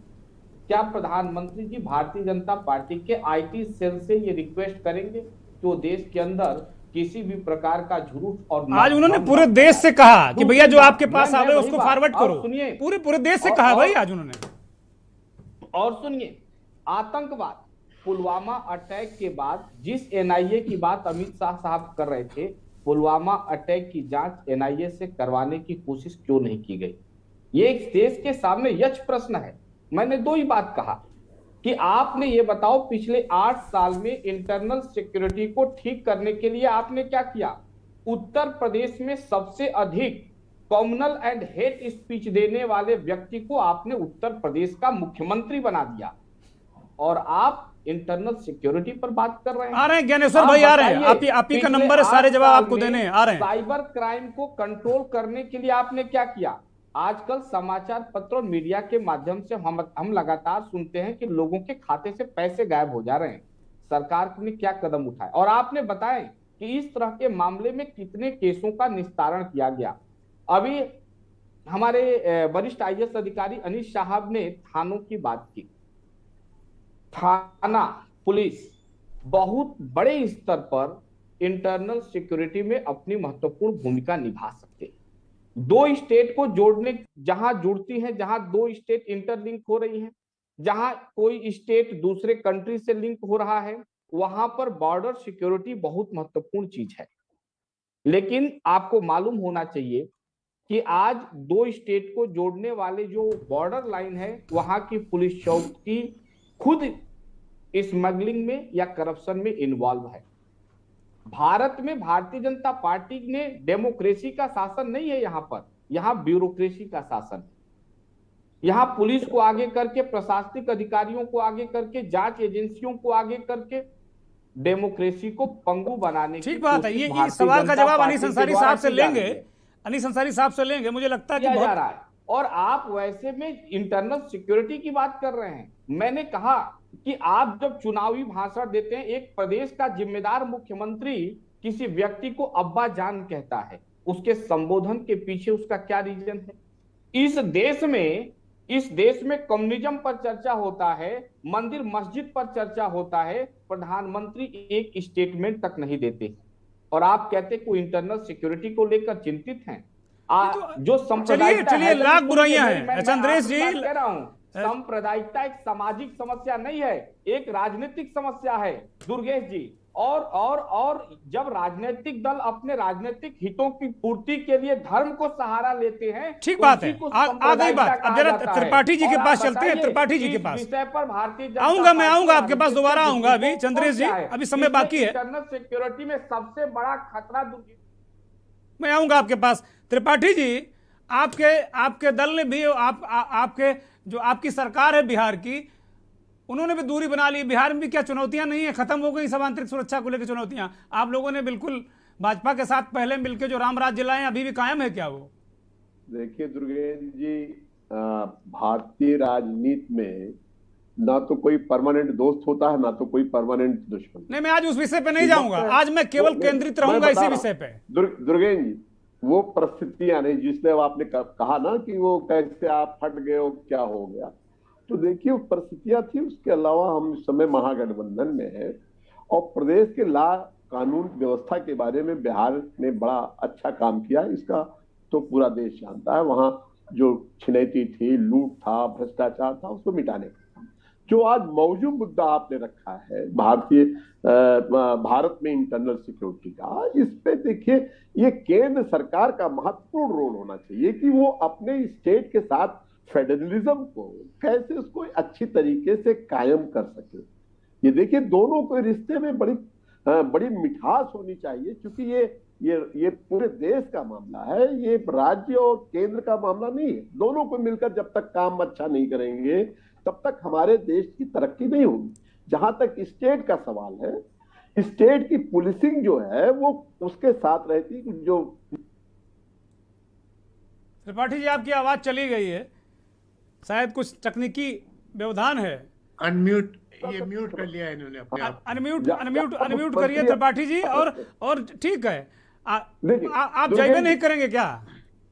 क्या प्रधानमंत्री जी भारतीय जनता पार्टी के आईटी सेल से ये रिक्वेस्ट करेंगे कि वो देश के अंदर किसी भी प्रकार का झूठ और आज उन्होंने पूरे देश से कहा कि भैया जो आपके पास आवे उसको फॉरवर्ड करो। सुनिए, पूरे देश से कहा भाई आज उन्होंने। और सुनिए, आतंकवाद, पुलवामा अटैक के बाद जिस एनआईए की बात अमित शाह साहब कर रहे थे, पुलवामा अटैक की जांच एनआईए से करवाने की कोशिश क्यों नहीं की गई? ये एक देश के सामने यक्ष प्रश्न है। मैंने 2 ही बात कहा कि आपने ये बताओ, पिछले 8 साल में इंटरनल सिक्योरिटी को ठीक करने के लिए आपने क्या किया? उत्तर प्रदेश में सबसे अधिक कम्युनल एंड हेट स्पीच देने वाले व्यक्ति को आपने उत्तर प्रदेश का मुख्यमंत्री बना दिया, और आप इंटरनल सिक्योरिटी पर बात कर रहे हैं। आ रहे हैं ज्ञानेश्वर भाई, आ रहे हैं। आप ही का नंबर है, सारे जवाब आपको देने आ रहे हैं। साइबर क्राइम को कंट्रोल करने के लिए आपने क्या किया? आजकल समाचार पत्र और मीडिया के माध्यम से हम लगातार सुनते हैं कि लोगों के खाते से पैसे गायब हो जा रहे हैं। सरकार ने क्या कदम उठाए? और आपने बताया कि इस तरह के मामले में कितने केसों का निस्तारण किया गया। अभी हमारे वरिष्ठ आईएएस अधिकारी अनिश साहब ने थानों की बात की। थाना पुलिस बहुत बड़े स्तर पर इंटरनल सिक्योरिटी में अपनी महत्वपूर्ण भूमिका निभा सकते हैं। 2 स्टेट को जोड़ने, जहां जुड़ती है, जहां 2 स्टेट इंटरलिंक हो रही हैं, जहां कोई स्टेट दूसरे कंट्री से लिंक हो रहा है, वहां पर बॉर्डर सिक्योरिटी बहुत महत्वपूर्ण चीज है, लेकिन आपको मालूम होना चाहिए कि आज 2 स्टेट को जोड़ने वाले जो बॉर्डर लाइन है, वहां की पुलिस चौकी खुद स्मगलिंग में या करप्शन में इन्वॉल्व है। भारत में भारतीय जनता पार्टी ने डेमोक्रेसी का शासन नहीं है, यहाँ ब्यूरोक्रेसी का शासन है। यहाँ पुलिस को आगे करके, प्रशासनिक अधिकारियों को आगे करके, जांच एजेंसियों को आगे करके डेमोक्रेसी को पंगु बनाने की ठीक बात है। ये सवाल का जवाब अनीस अंसारी साहब से लेंगे, अनीस अंसारी साहब से लेंगे। मुझे लगता है कि जा रहा है, और आप वैसे में इंटरनल सिक्योरिटी की बात कर रहे हैं। मैंने कहा कि आप जब चुनावी भाषण देते हैं, एक प्रदेश का जिम्मेदार मुख्यमंत्री किसी व्यक्ति को अब्बा जान कहता है, उसके संबोधन के पीछे उसका क्या रीजन है? इस देश में कम्युनिज्म पर चर्चा होता है, मंदिर मस्जिद पर चर्चा होता है, प्रधानमंत्री एक स्टेटमेंट तक नहीं देते, और आप कहते कोई इंटरनल सिक्योरिटी को लेकर चिंतित हैं। जो सांप्रदायिकता, चलिए लाख बुराइयां हैं चंद्रेश जी, कह रहा हूं सांप्रदायिकता एक सामाजिक समस्या नहीं है, एक राजनीतिक समस्या है दुर्गेश जी। और जब राजनीतिक दल अपने राजनीतिक हितों की पूर्ति के लिए धर्म को सहारा लेते हैं, ठीक बात है, आ गई बात। अब जरा त्रिपाठी जी के पास चलते हैं। त्रिपाठी जी के पास विषय पर भारतीय जनता आऊंगा, मैं आऊंगा आपके पास, दोबारा आऊंगा। अभी चंद्रेश जी, अभी समय बाकी है। इंटरनल सिक्योरिटी में सबसे बड़ा खतरा, मैं आऊंगा आपके पास। त्रिपाठी जी, आपके दल ने भी, आपके जो आपकी सरकार है बिहार की, उन्होंने भी दूरी बना ली। बिहार में भी क्या चुनौतियां नहीं है? खत्म हो गई सब आंतरिक सुरक्षा को लेकर चुनौतियां? आप लोगों ने बिल्कुल भाजपा के साथ पहले मिलकर जो राम राज्य लाए, अभी भी कायम है क्या वो? देखिए दुर्गेश जी, भारतीय राजनीति में ना तो कोई परमानेंट दोस्त होता है, ना तो कोई परमानेंट दुश्मन। नहीं, मैं आज उस विषय पे नहीं जाऊंगा, आज मैं केवल केंद्रित रहूंगा इसी विषय पे। दुर्गेश जी, वो परिस्थितियां नहीं जिसने आपने कहा ना कि वो कैसे आप फट गए हो, क्या हो गया, तो देखिए वो परिस्थितियां थी। उसके अलावा हम इस समय महागठबंधन में है, और प्रदेश के कानून व्यवस्था के बारे में बिहार ने बड़ा अच्छा काम किया, इसका तो पूरा देश जानता है। वहां जो छिनैती थी, लूट था, भ्रष्टाचार था, उसको मिटाने का जो आज मौजूद मुद्दा आपने रखा है भारत में इंटरनल सिक्योरिटी का, इस पे देखिए ये केंद्र सरकार का महत्वपूर्ण रोल होना चाहिए कि वो अपने स्टेट के साथ फेडरलिज्म को कैसे उसको अच्छी तरीके से कायम कर सके। ये देखिए दोनों के रिश्ते में बड़ी मिठास होनी चाहिए, क्योंकि ये पूरे देश का मामला है, ये राज्य और केंद्र का मामला नहीं है। दोनों को मिलकर जब तक काम अच्छा नहीं करेंगे तब तक हमारे देश की तरक्की नहीं होगी। जहां तक स्टेट का सवाल है, स्टेट की पुलिसिंग जो है वो उसके साथ रहती। जो त्रिपाठी जी, आपकी आवाज चली गई है, शायद कुछ तकनीकी व्यवधान है। अनम्यूट, ये म्यूट कर लिया इन्होंने अपने आप। अनम्यूट करिए त्रिपाठी जी। और ठीक है, आप जयबे नहीं करेंगे क्या?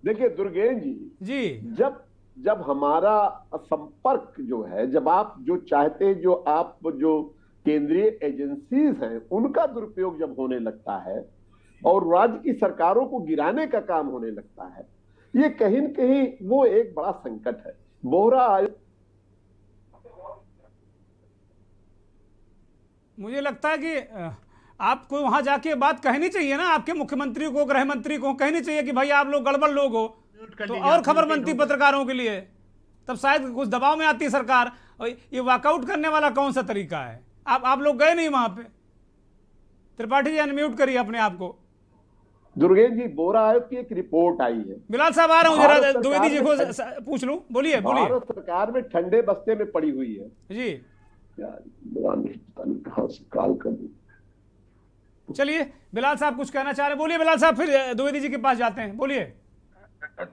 देखिए दुर्गेश जी, जब हमारा संपर्क जो है, जब आप जो चाहते हैं, जो केंद्रीय एजेंसीज हैं उनका दुरुपयोग जब होने लगता है और राज्य की सरकारों को गिराने का काम होने लगता है, ये कहीं न कहीं वो एक बड़ा संकट है। बोहरा आयोग, मुझे लगता है कि आपको वहां जाके बात कहनी चाहिए ना, आपके मुख्यमंत्री को, गृह मंत्री को कहनी चाहिए कि भाई आप लोग गड़बड़ लोग हो, तो और खबर बनती पत्रकारों के लिए, तब शायद कुछ दबाव में आती सरकार। ये वॉकआउट करने वाला कौन सा तरीका है? आप लोग गए नहीं वहां पे। त्रिपाठी जी, अनम्यूट करिए अपने आप को। दुर्गेश जी, बोहरा आयोग की एक रिपोर्ट आई है। बिलाल साहब आ रहा हूँ, जरा द्विवेदी जी को पूछ लूं। बोलिए। भारत सरकार में ठंडे बस्ते में पड़ी हुई है जी। कहां से कॉल कर दूं। चलिए, बिलाल साहब कुछ कहना चाह रहे हैं, बोलिए बिलाल साहब, फिर द्विवेदी जी के पास जाते हैं। बोलिए।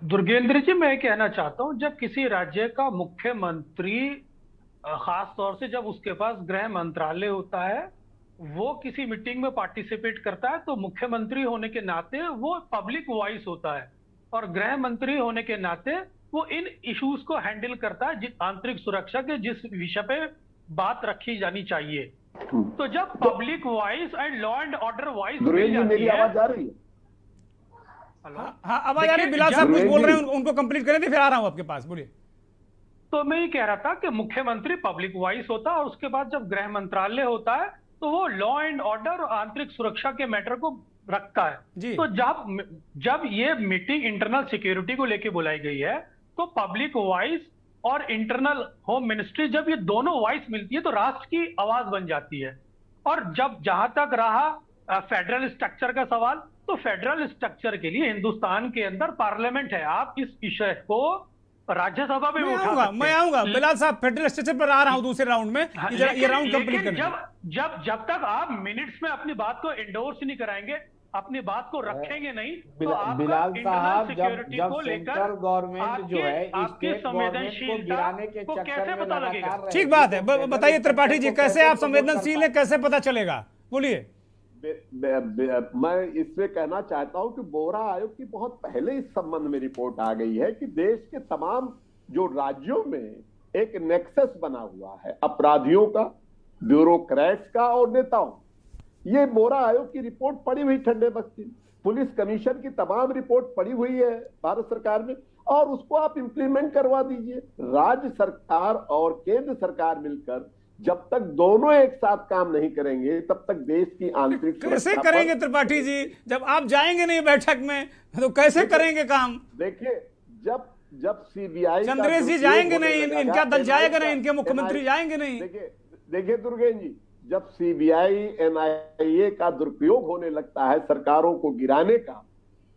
दुर्गेंद्र जी, मैं कहना चाहता हूं, जब किसी राज्य का मुख्यमंत्री, खास तौर से जब उसके पास गृह मंत्रालय होता है, वो किसी मीटिंग में पार्टिसिपेट करता है, तो मुख्यमंत्री होने के नाते वो पब्लिक वॉइस होता है, और गृह मंत्री होने के नाते वो इन इश्यूज को हैंडल करता है, आंतरिक सुरक्षा के जिस विषय पे बात रखी जानी चाहिए। तो जब public voice and law and order voice मिल जाती है। आवाज आ रही है? हाँ, आवाज आ रही है। बिलाल साहब कुछ बोल रहे हैं, उनको कंप्लीट करें, फिर आ रहा हूं आपके पास। बोलिए। तो मैं ये कह रहा था कि मुख्यमंत्री पब्लिक वॉइस होता है, और उसके बाद जब गृह मंत्रालय होता है तो वो लॉ एंड ऑर्डर और आंतरिक सुरक्षा के मैटर को रखता है। तो जब ये मीटिंग इंटरनल सिक्योरिटी को लेके बुलाई गई है, तो पब्लिक वॉइस और इंटरनल होम मिनिस्ट्री, जब ये दोनों वॉइस मिलती है तो राष्ट्र की आवाज बन जाती है। और जब जहां तक रहा फेडरल स्ट्रक्चर का सवाल, तो फेडरल स्ट्रक्चर के लिए हिंदुस्तान के अंदर पार्लियामेंट है। आप इस विषय को राज्यसभा में मैं आऊंगा बिलाल साहब, फेडरल स्ट्रक्चर पर आ रहा हूं दूसरे राउंड में। ये राउंड कंप्लीट करना। जब तक आप मिनट्स में अपनी बात को इंडोर्स नहीं कराएंगे, अपनी बात को रखेंगे नहीं, तो बिलाल साहब, जब सेंट्रल गवर्नमेंट जो है स्टेट गवर्नमेंट को गिराने के चक्कर में लगातार, ठीक बात है, बताइए त्रिपाठी जी, कैसे आप संवेदनशील हैं, कैसे पता चलेगा, बोलिए। मैं इसमें कहना चाहता हूं कि बोहरा आयोग की बहुत पहले इस संबंध में रिपोर्ट आ गई है कि देश के तमाम जो राज्यों में एक नेक्सस बना हुआ है अपराधियों का, ब्यूरोक्रेट्स का और नेताओं। ये बोहरा आयोग की रिपोर्ट पड़ी हुई ठंडे बख्ती, पुलिस कमीशन की तमाम रिपोर्ट पड़ी हुई है भारत सरकार में, और उसको आप इंप्लीमेंट करवा दीजिए। राज्य सरकार और केंद्र सरकार मिलकर जब तक दोनों एक साथ काम नहीं करेंगे तब तक देश की आंतरिक कैसे करेंगे त्रिपाठी जी? जब आप जाएंगे नहीं बैठक में तो कैसे करेंगे काम? देखिए, जब सीबीआई चंद्रेश जी जाएंगे नहीं, इनका दल जाएगा नहीं, इनके मुख्यमंत्री जाएंगे नहीं। देखिए दुर्गेन जी, जब सीबीआई एनआईए का दुरुपयोग होने लगता है सरकारों को गिराने का,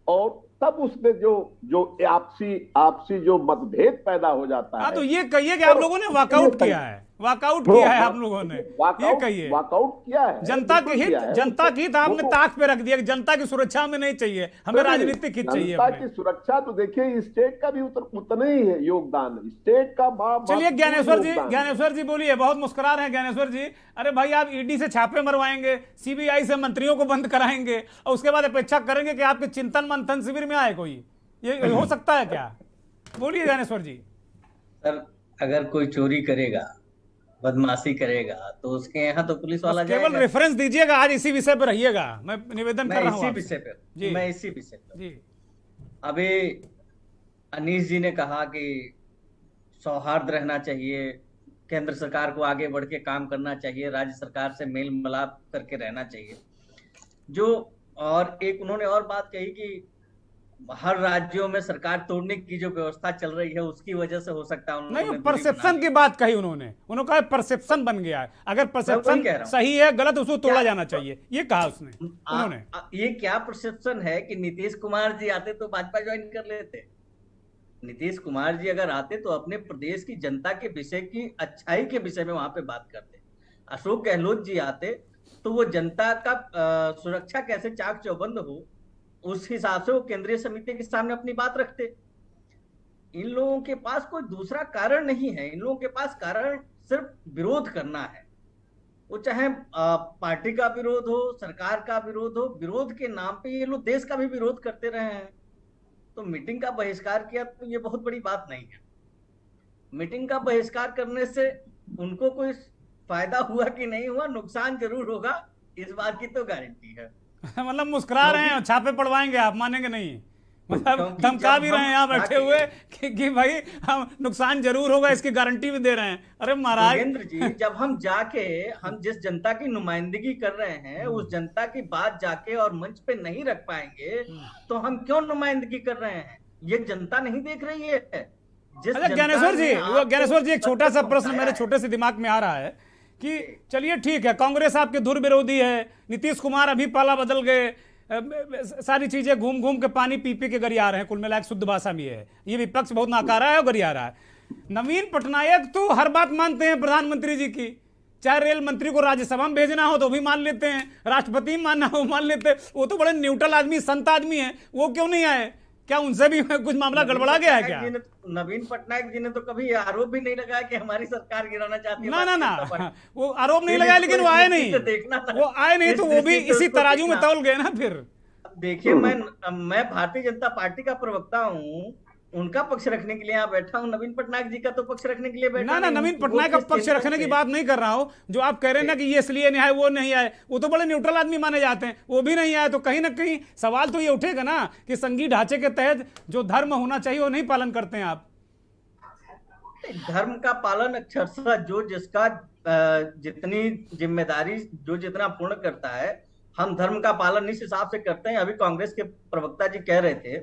और तब उसमें जो आपसी जो मतभेद पैदा हो जाता है। तो ये कहिए कि आप लोगों ने वॉकआउट किया है, वॉकआउट किया है आप लोगों ने, ये कहिए वॉकआउट किया है। जनता के हित आपने ताक पे रख दिया कि जनता की सुरक्षा में नहीं चाहिए, हमें राजनीतिक हित चाहिए। जनता की सुरक्षा तो देखिए स्टेट का भी उतना ही है योगदान, स्टेट का। चलिए ज्ञानेश्वर जी बोलिए, बहुत मुस्कुरा रहे हैं ज्ञानेश्वर जी। अरे भाई, आप ईडी से छापे मरवाएंगे, सीबीआई से मंत्रियों को बंद कराएंगे और उसके बाद अपेक्षा करेंगे कि आपके चिंतन मंथन शिविर में आए कोई, ये हो सकता है क्या? बोलिए ज्ञानेश्वर जी। सर, अगर कोई चोरी करेगा, बदमाशी करेगा, तो उसके यहाँ तो पुलिस वाला जाएगा। केवल रेफरेंस दीजिएगा, आज इसी विषय पर रहिएगा, मैं निवेदन कर रहा हूँ। मैं इसी विषय पर अभी अनीश जी ने कहा कि सौहार्द रहना चाहिए, केंद्र सरकार को आगे बढ़ के काम करना चाहिए, राज्य सरकार से मेल मिलाप करके रहना चाहिए। और एक उन्होंने और बात कही कि हर राज्यों में सरकार तोड़ने की जो व्यवस्था चल रही है उसकी वजह से हो सकता है। नहीं, परसेप्शन की बात कही उन्होंने कहा परसेप्शन बन गया है, अगर परसेप्शन सही है गलत उसको तोड़ा जाना चाहिए, ये कहा उन्होंने। ये क्या परसेप्शन है कि नीतीश कुमार जी आते तो भाजपा ज्वाइन कर लेते? नीतीश कुमार जी अगर आते तो अपने प्रदेश की जनता के विषय की अच्छाई के विषय में वहां पे बात करते। अशोक गहलोत जी आते तो वो जनता का सुरक्षा कैसे चाक चौबंद हो उस हिसाब से वो केंद्रीय समिति के सामने अपनी बात रखते। इन लोगों के पास कोई दूसरा कारण नहीं है, इन लोगों के पास कारण सिर्फ विरोध करना है। वो चाहे पार्टी का विरोध हो, सरकार का विरोध हो, विरोध के नाम पे ये लोग देश का भी विरोध करते रहे हैं। तो मीटिंग का बहिष्कार किया तो ये बहुत बड़ी बात नहीं है। मीटिंग का बहिष्कार करने से उनको कोई फायदा हुआ कि नहीं हुआ, नुकसान जरूर होगा, इस बात की तो गारंटी है। मतलब मुस्कुरा रहे हैं, छापे पड़वाएंगे, आप मानेंगे नहीं, मतलब धमका भी रहे हैं यहाँ बैठे हुए कि भाई हम नुकसान जरूर होगा, इसकी गारंटी भी दे रहे हैं। अरे महाराज नरेंद्र जी, जब हम जिस जनता की नुमाइंदगी कर रहे हैं उस जनता की बात जाके और मंच पे नहीं रख पाएंगे तो हम क्यों नुमाइंदगी कर रहे हैं? ये जनता नहीं देख रही है। ज्ञानेश्वर जी एक छोटा सा प्रश्न मेरे छोटे से दिमाग में आ रहा है कि चलिए ठीक है, कांग्रेस आपके धुर विरोधी है, नीतीश कुमार अभी पाला बदल गए, सारी चीजें घूम घूम के पानी पी पी के गरिया रहे हैं, कुल मिला के शुद्ध भाषा में है, ये विपक्ष बहुत नाकारा है और गरिया रहा है। नवीन पटनायक तो हर बात मानते हैं प्रधानमंत्री जी की, चाहे रेल मंत्री को राज्यसभा में भेजना हो तो भी मान लेते हैं, राष्ट्रपति मानना हो मान लेते हैं। वो तो बड़े न्यूट्रल आदमी, संत आदमी है, वो क्यों नहीं आए? क्या उनसे भी कुछ मामला गड़बड़ा गया है क्या? नवीन पटनायक जी ने तो कभी आरोप भी नहीं लगाया कि हमारी सरकार गिराना चाहती है। ना वो आरोप नहीं लगाया, लेकिन वो आए नहीं, वो आए नहीं तो वो भी इसी तराजू में तौल गए ना। फिर देखिए, मैं भारतीय जनता पार्टी का प्रवक्ता हूँ, उनका पक्ष रखने के लिए यहाँ बैठा हूँ, नवीन पटनायक जी का तो पक्ष रखने के लिए बैठा। ना नवीन पटनायक का पक्ष रखने की बात नहीं कर रहा हूँ, जो आप कह रहे हैं ना कि ये इसलिए नहीं आए, वो नहीं आए, वो तो बड़े न्यूट्रल आदमी माने जाते हैं, वो भी नहीं आए, तो कहीं ना कहीं सवाल तो ये उठेगा ना कि संघीय ढांचे के तहत जो धर्म होना चाहिए वो नहीं पालन करते हैं आप। धर्म का पालन अक्षरशः जो जिसका जितनी जिम्मेदारी जो जितना पूर्ण करता है, हम धर्म का पालन इस हिसाब से करते हैं। अभी कांग्रेस के प्रवक्ता जी कह रहे थे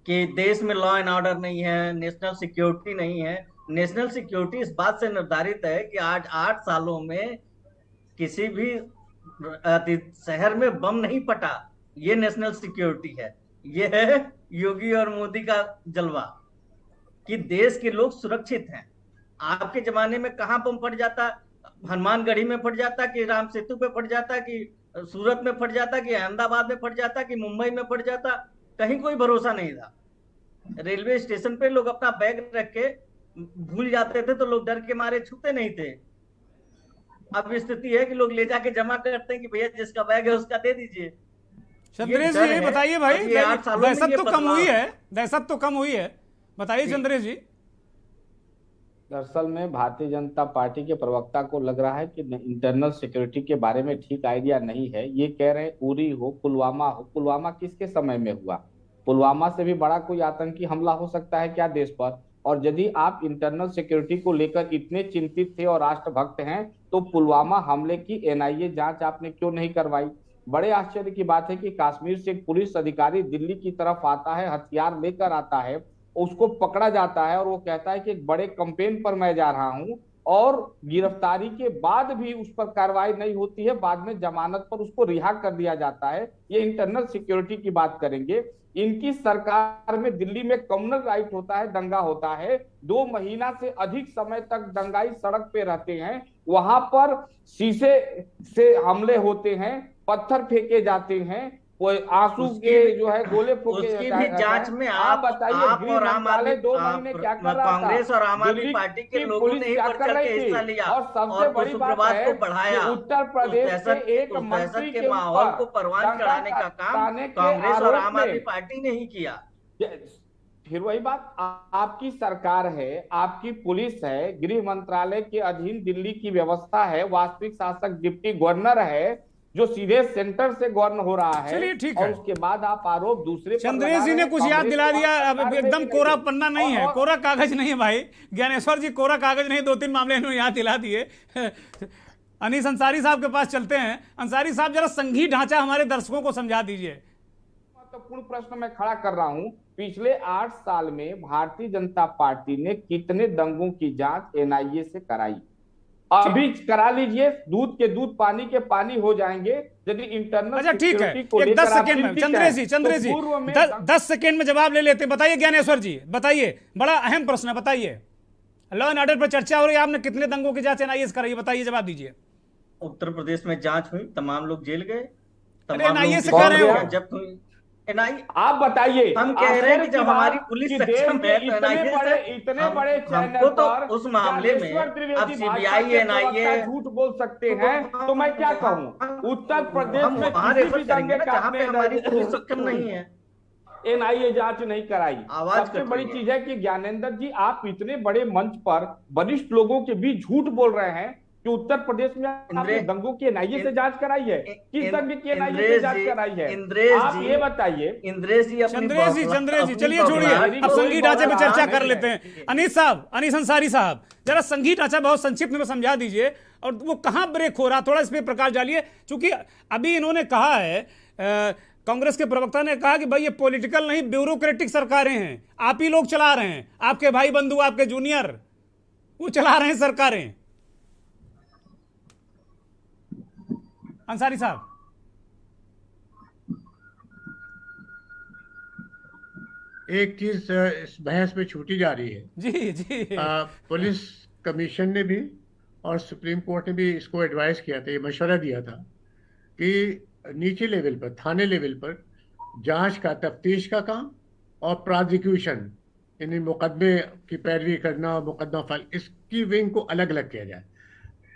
कि देश में लॉ एंड ऑर्डर नहीं है, नेशनल सिक्योरिटी नहीं है। नेशनल सिक्योरिटी इस बात से निर्धारित है कि आज 8 सालों में किसी भी शहर में बम नहीं फटा, ये नेशनल सिक्योरिटी है। ये है योगी और मोदी का जलवा कि देश के लोग सुरक्षित हैं। आपके जमाने में कहां बम फट जाता, हनुमानगढ़ी में फट जाता कि राम सेतु पे फट जाता कि सूरत में फट जाता कि अहमदाबाद में फट जाता कि मुंबई में फट जाता, कहीं कोई भरोसा नहीं था। रेलवे स्टेशन पे लोग अपना बैग रख के भूल जाते थे तो लोग डर के मारे छूते नहीं थे। अब स्थिति है कि लोग ले जाके जमा करते हैं कि भैया जिसका बैग है उसका दे दीजिए। चंद्रेश जी ये बताइए भाई, दहशत तो कम हुई है, दहशत तो कम हुई है, बताइए चंद्रेश जी। दरअसल में भारतीय जनता पार्टी के प्रवक्ता को लग रहा है कि इंटरनल सिक्योरिटी के बारे में ठीक आइडिया नहीं है। ये कह रहे हैं उरी हो, पुलवामा हो। पुलवामा किसके समय में हुआ? पुलवामा से भी बड़ा कोई आतंकी हमला हो सकता है क्या देश पर? और यदि आप इंटरनल सिक्योरिटी को लेकर इतने चिंतित थे और राष्ट्रभक्त हैं तो पुलवामा हमले की एनआईए जांच आपने क्यों नहीं करवाई? बड़े आश्चर्य की बात है कि कश्मीर से एक पुलिस अधिकारी दिल्ली की तरफ आता है, हथियार लेकर आता है, उसको पकड़ा जाता है और वो कहता है कि एक बड़े कैंपेन पर मैं जा रहा हूं, और गिरफ्तारी के बाद भी उस पर कार्रवाई नहीं होती है, बाद में जमानत पर उसको रिहा कर दिया जाता है। ये इंटरनल सिक्योरिटी की बात करेंगे। इनकी सरकार में दिल्ली में कम्युनल राइट होता है, दंगा होता है, 2 महीना से अधिक समय तक दंगाई सड़क पे रहते हैं, वहां पर शीशे से हमले होते हैं, पत्थर फेंके जाते हैं, आंसू के जो है गोले फूके उसकी भी जांच में आप बताइए, आप और आम आदमी 2 महीने क्या कर रहा था? कांग्रेस और आम आदमी पार्टी के लोगों ने ही बढ़ चढ़ के हिस्सा लिया और सबसे बड़ी बात है को बढ़ाया। उत्तर प्रदेश के एक मंत्री के माहौल को परवान चढ़ाने का काम कांग्रेस और आम आदमी पार्टी ने ही किया। फिर वही बात, आपकी सरकार है, आपकी पुलिस है, गृह मंत्रालय के अधीन दिल्ली की व्यवस्था है, वास्तविक शासक डिप्टी गवर्नर है जो सीधे सेंटर से गवर्न हो रहा है। चलिए ठीक और है, उसके बाद आप आरोप दूसरे चंद्रेश जी ने कुछ याद दिला दिया। अब एकदम कोरा पन्ना नहीं है, कोरा कागज नहीं है भाई ज्ञानेश्वर जी, कोरा कागज नहीं, 2-3 मामले इन्होंने याद दिला दिए। अनीस अंसारी साहब के पास चलते हैं। अंसारी साहब जरा संघी ढांचा हमारे दर्शकों को समझा दीजिए। महत्वपूर्ण प्रश्न मैं खड़ा कर रहा हूं, पिछले 8 साल में भारतीय जनता पार्टी ने कितने दंगों की जांच एनआईए से कराई? अभी करा लीजिए, दूध के दूध पानी के पानी हो जाएंगे यदि इंटरनल। अच्छा ठीक है, एक 10 सेकेंड में चंद्रेश जी 10 सेकेंड में जवाब ले लेते हैं। बताइए ज्ञानेश्वर जी, बताइए, बड़ा अहम प्रश्न है, बताइए। लॉ एंड ऑर्डर पर चर्चा हो रही है, आपने कितने दंगों की जांच एनआईए से कराई, बताइए, जवाब दीजिए। उत्तर प्रदेश में जांच हुई, तमाम लोग जेल गए, एनआईए से कर रहे हो जब्त हुई। आप बताइए, हम कह रहे हैं कि जब हमारी पुलिस सक्षम है तो इतने बड़े चैनल तो पर उस मामले में अब सीबीआई एनआईए झूठ बोल सकते हैं तो मैं क्या कहूँ? उत्तर प्रदेश में जहाँ पे हमारी पुलिस सक्षम नहीं है एनआईए जांच नहीं कराई। सबसे बड़ी चीज है कि ज्ञानेंद्र जी, आप इतने बड़े मंच पर वरिष्ठ लोगों के बीच झूठ बोल रहे हैं कि उत्तर प्रदेश में आपने दंगों की एनआईए से जांच कराई है? किस दंगे की एनआईए से जांच कराई है? आप ये बताइए। चंद्रेश जी चलिए छोड़िए, अब संघी ढांचे पे चर्चा कर लेते हैं। अनीस साहब, अनीस अंसारी साहब, जरा संघी ढांचा बहुत संक्षिप्त में समझा दीजिए और वो कहां ब्रेक हो रहा, थोड़ा इस पे प्रकाश डालिए। क्योंकि अभी इन्होंने कहा है, कांग्रेस के प्रवक्ता ने कहा कि भाई ये पॉलिटिकल नहीं ब्यूरोक्रेटिक सरकारें हैं, आप ही लोग चला रहे हैं, आपके भाई बंधु, आपके जूनियर वो चला रहे हैं सरकारें। अंसारी साहब, एक चीज इस बहस में छूटी जा रही है। जी पुलिस कमीशन ने भी और सुप्रीम कोर्ट ने भी इसको एडवाइस किया था, ये मशवरा दिया था कि नीचे लेवल पर, थाने लेवल पर जांच का, तफ्तीश का काम और प्रोसिक्यूशन, यानी मुकदमे की पैरवी करना, मुकदमा फाइल, इसकी विंग को अलग अलग किया जाए।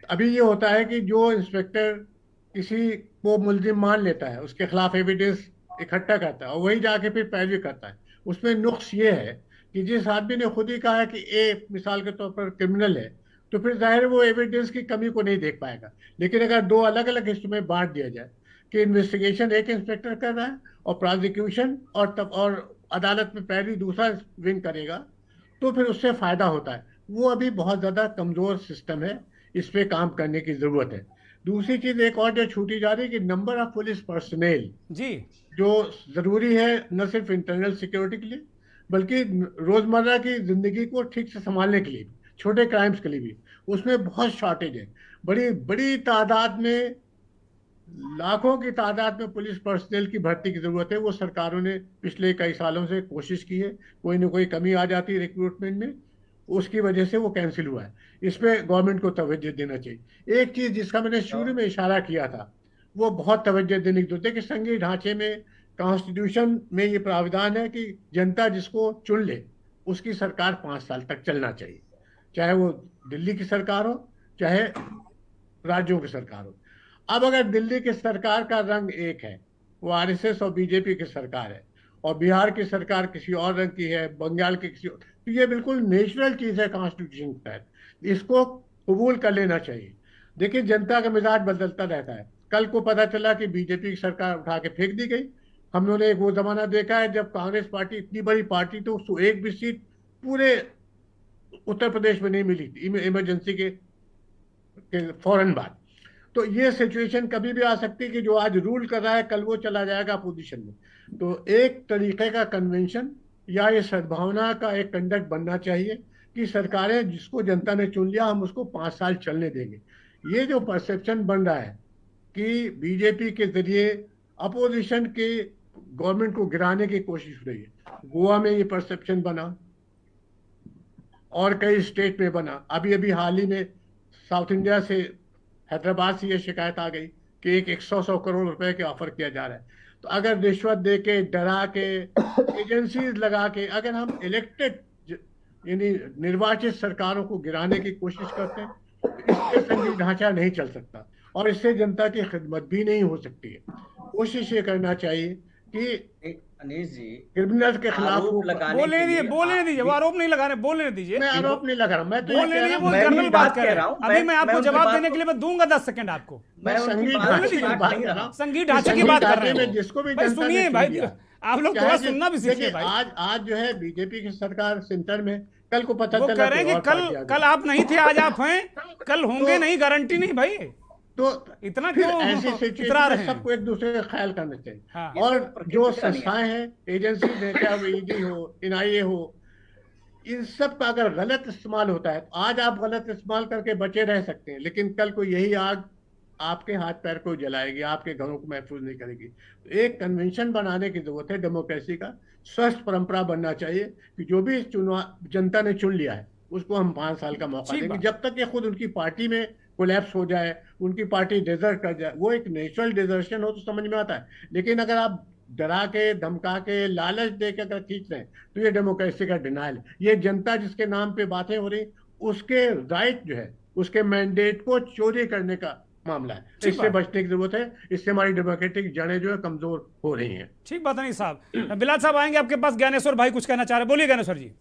अभी ये होता है कि जो इंस्पेक्टर किसी को मुलजिम मान लेता है, उसके खिलाफ एविडेंस इकट्ठा करता है और वही जाके फिर पैरवी करता है, उसमें नुक्स ये है कि जिस आदमी ने खुद ही कहा है कि ए मिसाल के तौर पर क्रिमिनल है, तो फिर जाहिर वो एविडेंस की कमी को नहीं देख पाएगा। लेकिन अगर 2 अलग अलग हिस्सों में बांट दिया जाए कि इन्वेस्टिगेशन एक इंस्पेक्टर कर रहा है और प्रोसिक्यूशन और अदालत में पैरवी दूसरा विंग करेगा, तो फिर उससे फायदा होता है। वो अभी बहुत ज्यादा कमजोर सिस्टम है, इस पे काम करने की जरूरत है। दूसरी चीज एक और जो छूटी जा रही है कि नंबर ऑफ पुलिस पर्सनेल जी जो जरूरी है न सिर्फ इंटरनल सिक्योरिटी के लिए बल्कि रोजमर्रा की जिंदगी को ठीक से संभालने के लिए, छोटे क्राइम्स के लिए भी, उसमें बहुत शॉर्टेज है। बड़ी बड़ी तादाद में, लाखों की तादाद में पुलिस पर्सनल की भर्ती की जरूरत है। वो सरकारों ने पिछले कई सालों से कोशिश की है, कोई ना कोई कमी आ जाती है रिक्रूटमेंट में, उसकी वजह से वो कैंसिल हुआ है। इस पे गवर्नमेंट को तवज्जो देना चाहिए। एक चीज जिसका मैंने शुरू में इशारा किया था, वो बहुत तवज्जो देने की जरूरत है कि संघीय ढांचे में, कॉन्स्टिट्यूशन में ये प्राविधान है कि जनता जिसको चुन ले उसकी सरकार 5 साल तक चलना चाहिए, चाहे वो दिल्ली की सरकार हो चाहे राज्यों की सरकार हो। अब अगर दिल्ली की सरकार का रंग एक है, वो आरएसएस और बीजेपी की सरकार है, और बिहार की सरकार किसी और रंग की है, बंगाल की किसी और, तो ये बिल्कुल नेचुरल चीज है कॉन्स्टिट्यूशन के तहत, इसको कबूल कर लेना चाहिए। देखिए जनता का मिजाज बदलता रहता है। कल को पता चला कि बीजेपी की सरकार उठा के फेंक दी गई। हम लोगों ने एक वो जमाना देखा है जब कांग्रेस पार्टी इतनी बड़ी पार्टी तो उसको एक भी सीट पूरे उत्तर प्रदेश में नहीं मिली थी इमरजेंसी के फौरन बाद। तो ये सिचुएशन कभी भी आ सकती है कि जो आज रूल कर रहा है कल वो चला जाएगा अपोजिशन में। तो एक तरीके का कन्वेंशन या ये सद्भावना का एक कंडक्ट बनना चाहिए कि सरकारें जिसको जनता ने चुन लिया हम उसको 5 साल चलने देंगे। ये जो परसेप्शन बन रहा है कि बीजेपी के जरिए अपोजिशन के गवर्नमेंट को गिराने की कोशिश हो रही है, गोवा में ये परसेप्शन बना और कई स्टेट में बना। अभी अभी हाल ही में साउथ इंडिया से, हैदराबाद से ये शिकायत आ गई कि एक 100 करोड़ रुपए के ऑफर किया जा रहा है। तो अगर रिश्वत दे के, डरा के, एजेंसीज लगा के अगर हम इलेक्टेड यानी निर्वाचित सरकारों को गिराने की कोशिश करते हैं तो इससे संघीय ढांचा नहीं चल सकता और इससे जनता की खिदमत भी नहीं हो सकती है। कोशिश ये करना चाहिए कि अनीश जी क्रिमिनल के खिलाफ बोलने दीजिए, वो आरोप नहीं लगा रहे, बोलने दीजिए। मैं आरोप नहीं लगा रहा, मैं तो बोलने दीजिए, वो जनरल बात कर रहा हूँ। अभी मैं आपको जवाब देने के लिए मैं दूंगा 10 सेकंड आपको। मैं संघीय ढांचे की बात कर रहा हूँ, संघीय ढांचे की बात कर रहे हैं। जिसको भी सुनिए भाई, आप लोग थोड़ा सुनना भी सीखिए भाई। आज जो है बीजेपी की सरकार सेंटर में, कल को पता चला कह रहे हैं कि कल आप नहीं थे, आज आप हैं, कल होंगे नहीं, गारंटी नहीं भाई। तो इतना क्यों ऐसी सिचुएशन में सबको एक दूसरे का ख्याल करना चाहिए। हाँ। और जो संस्थाएं हैं, एजेंसीज हैं, चाहे वो ईडी हो, एनआईए हो, इन सब का अगर गलत इस्तेमाल होता है तो आज आप गलत इस्तेमाल करके बचे रह सकते हैं, लेकिन कल को यही आग आपके हाथ पैर को जलाएगी, आपके घरों को महफूज नहीं करेगी। तो एक कन्वेंशन बनाने की जरूरत है डेमोक्रेसी का, स्वस्थ परंपरा बनना चाहिए कि जो भी जनता ने चुन लिया है उसको हम 5 साल का मौका देंगे, जब तक ये खुद उनकी पार्टी में कोलैप्स हो जाए, उनकी पार्टी डिजर्ट कर जाए। वो एक नेचुरल डिजर्शन हो तो समझ में आता है, लेकिन अगर आप डरा के, धमका के, लालच दे के अगर खींच रहे हैं तो ये डेमोक्रेसी का डिनाइल है। ये जनता जिसके नाम पे बातें हो रही उसके राइट जो है, उसके मैंडेट को चोरी करने का मामला है। इससे बचने की जरूरत है, इससे हमारी डेमोक्रेटिक जड़ें जो है कमजोर हो रही हैं। ठीक बात नहीं साहब। बिलाल साहब आएंगे आपके पास। ज्ञानेश्वर भाई कुछ कहना चाह रहे, बोलिए ज्ञानेश्वर जी।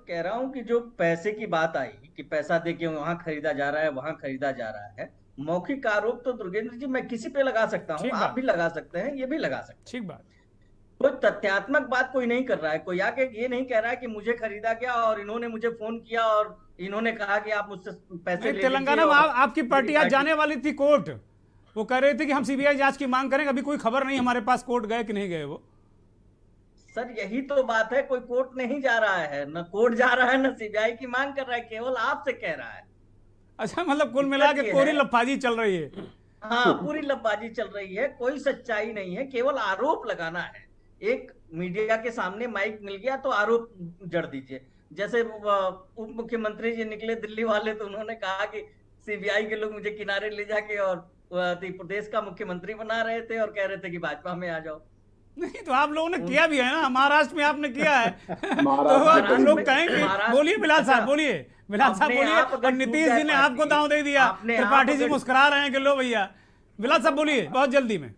कह रहा हूं कि जो पैसे की बात आई कि पैसा देके वहां खरीदा जा रहा है, वहां खरीदा जा रहा है, मौखिक आरोप तो दुर्गेंद्र जी मैं किसी पे लगा सकता हूं, आप भी लगा सकते हैं, ये भी लगा सकते हैं। ठीक बात। कोई तथ्यात्मक बात कोई नहीं कर रहा है, कोई आके ये नहीं कह रहा है कि मुझे खरीदा गया और इन्होंने मुझे फोन किया और इन्होंने कहा कि आप मुझसे पैसे ले। तेलंगाना में आपकी पार्टी आज जाने वाली थी कोर्ट, वो कह रहे थे कि हम सीबीआई जांच की मांग करेंगे, अभी कोई खबर नहीं हमारे पास कोर्ट गए कि नहीं गए। वो सर यही तो बात है, कोई कोर्ट नहीं जा रहा है, न कोर्ट जा रहा है, न सीबीआई की मांग कर रहा है, केवल आपसे कह रहा है। अच्छा, मतलब कुल मिला के पूरी लफाजी चल रही है। हाँ, पूरी लफाजी चल रही है, कोई सच्चाई नहीं है, केवल आरोप लगाना है। एक मीडिया के सामने माइक मिल गया तो आरोप जड़ दीजिए। जैसे उप मुख्यमंत्री जी निकले दिल्ली वाले, तो उन्होंने कहा कि सीबीआई के लोग मुझे किनारे ले जाके और प्रदेश का मुख्यमंत्री बना रहे थे और कह रहे थे कि भाजपा में आ जाओ। नहीं तो आप लोगों ने किया भी है ना, महाराष्ट्र में आपने किया है। तो हम लोग कहेंगे, बोलिए बिलाल साहब, बोलिए बिलाल साहब बोलिए। और नीतीश जी ने आपको दांव दे दिया, त्रिपाठी जी मुस्कुरा रहे हैं कि लो भैया। बिलाल साहब बोलिए बहुत जल्दी में।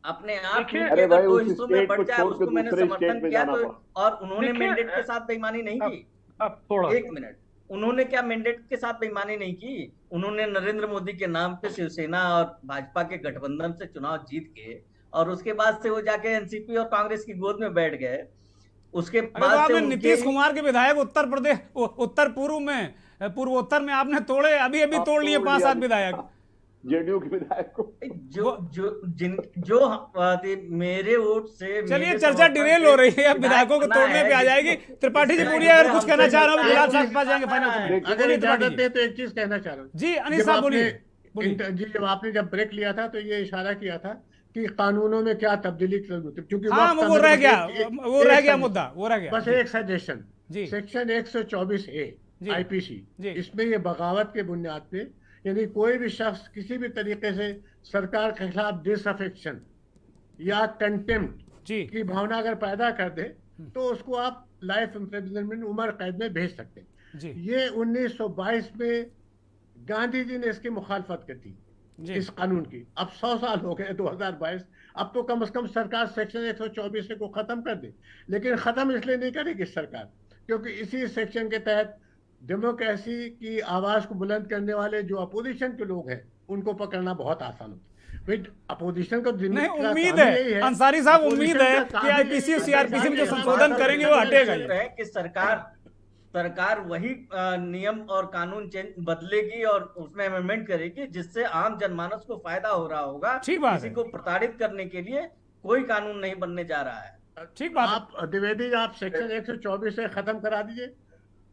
अपने आप दो हिस्सों में बढ़ जाए उसको मैंने समर्थन किया तो, और उन्होंने मैंडेट के साथ बेईमानी नहीं की। एक मिनट, उन्होंने क्या मैंडेट के साथ बेईमानी नहीं की? उन्होंने नरेंद्र मोदी के नाम पे शिवसेना और भाजपा के गठबंधन से चुनाव जीत के और उसके बाद से वो जाके एनसीपी और कांग्रेस की गोद में बैठ गए। उसके तो बाद आपने नीतीश कुमार के विधायक उत्तर पूर्वोत्तर में आपने तोड़े, अभी तोड़ लिए 5-7 विधायक जेडीयू के विधायक को, जो मेरे वोट से। चलिए चर्चा डिरेल हो रही है, अब विधायकों को तोड़ने पे आ जाएगी। त्रिपाठी जी बोलिए, अगर कुछ कहना चाह रहा हूँ बिलाल साहब के पास जाएंगे फाइनल। अगर इजाजत दे तो एक चीज कहना चाह रहा हूँ जी, अनिल साहब बोलिए। जी, जब आपने जब ब्रेक लिया था तो ये इशारा किया था कि कानूनों में क्या तब्दीली क्योंकि वो रह गया मुद्दा, वो रह गया। बस एक सजेशन, सेक्शन 124A आईपीसी, इसमें ये बगावत के बुनियाद पे, यानी कोई भी शख्स किसी भी तरीके से सरकार के खिलाफ डिसअफेक्शन या कंटेम्प्ट की भावना अगर पैदा कर दे तो उसको आप लाइफ इम्प्रिजनमेंट, उम्र कैद में भेज सकते हैं। ये 1922 में गांधी जी ने इसकी मुखालफत की थी, इस कानून की। अब 100 साल हो गए, 2022, अब तो कम से कम सरकार सेक्शन 124 को खत्म कर दे। लेकिन खत्म इसलिए नहीं करेगी सरकार क्योंकि इसी सेक्शन के तहत डेमोक्रेसी की आवाज को बुलंद करने वाले जो अपोजिशन के लोग हैं उनको पकड़ना बहुत आसान होता है। अपोजिशन को नहीं, उम्मीद है अंसारी साहब, उम्मीद है कि आईपीसी और सीआरपीसी में जो संशोधन करेंगे वो हटेगा कि सरकार वही नियम और कानून बदलेगी और उसमें अमेंडमेंट करेगी जिससे आम जनमानस को फायदा हो रहा होगा। किसी को प्रताड़ित करने के लिए कोई कानून नहीं बनने जा रहा है। ठीक बात। आप द्विवेदी, आप सेक्शन 124 से खत्म करा दीजिए।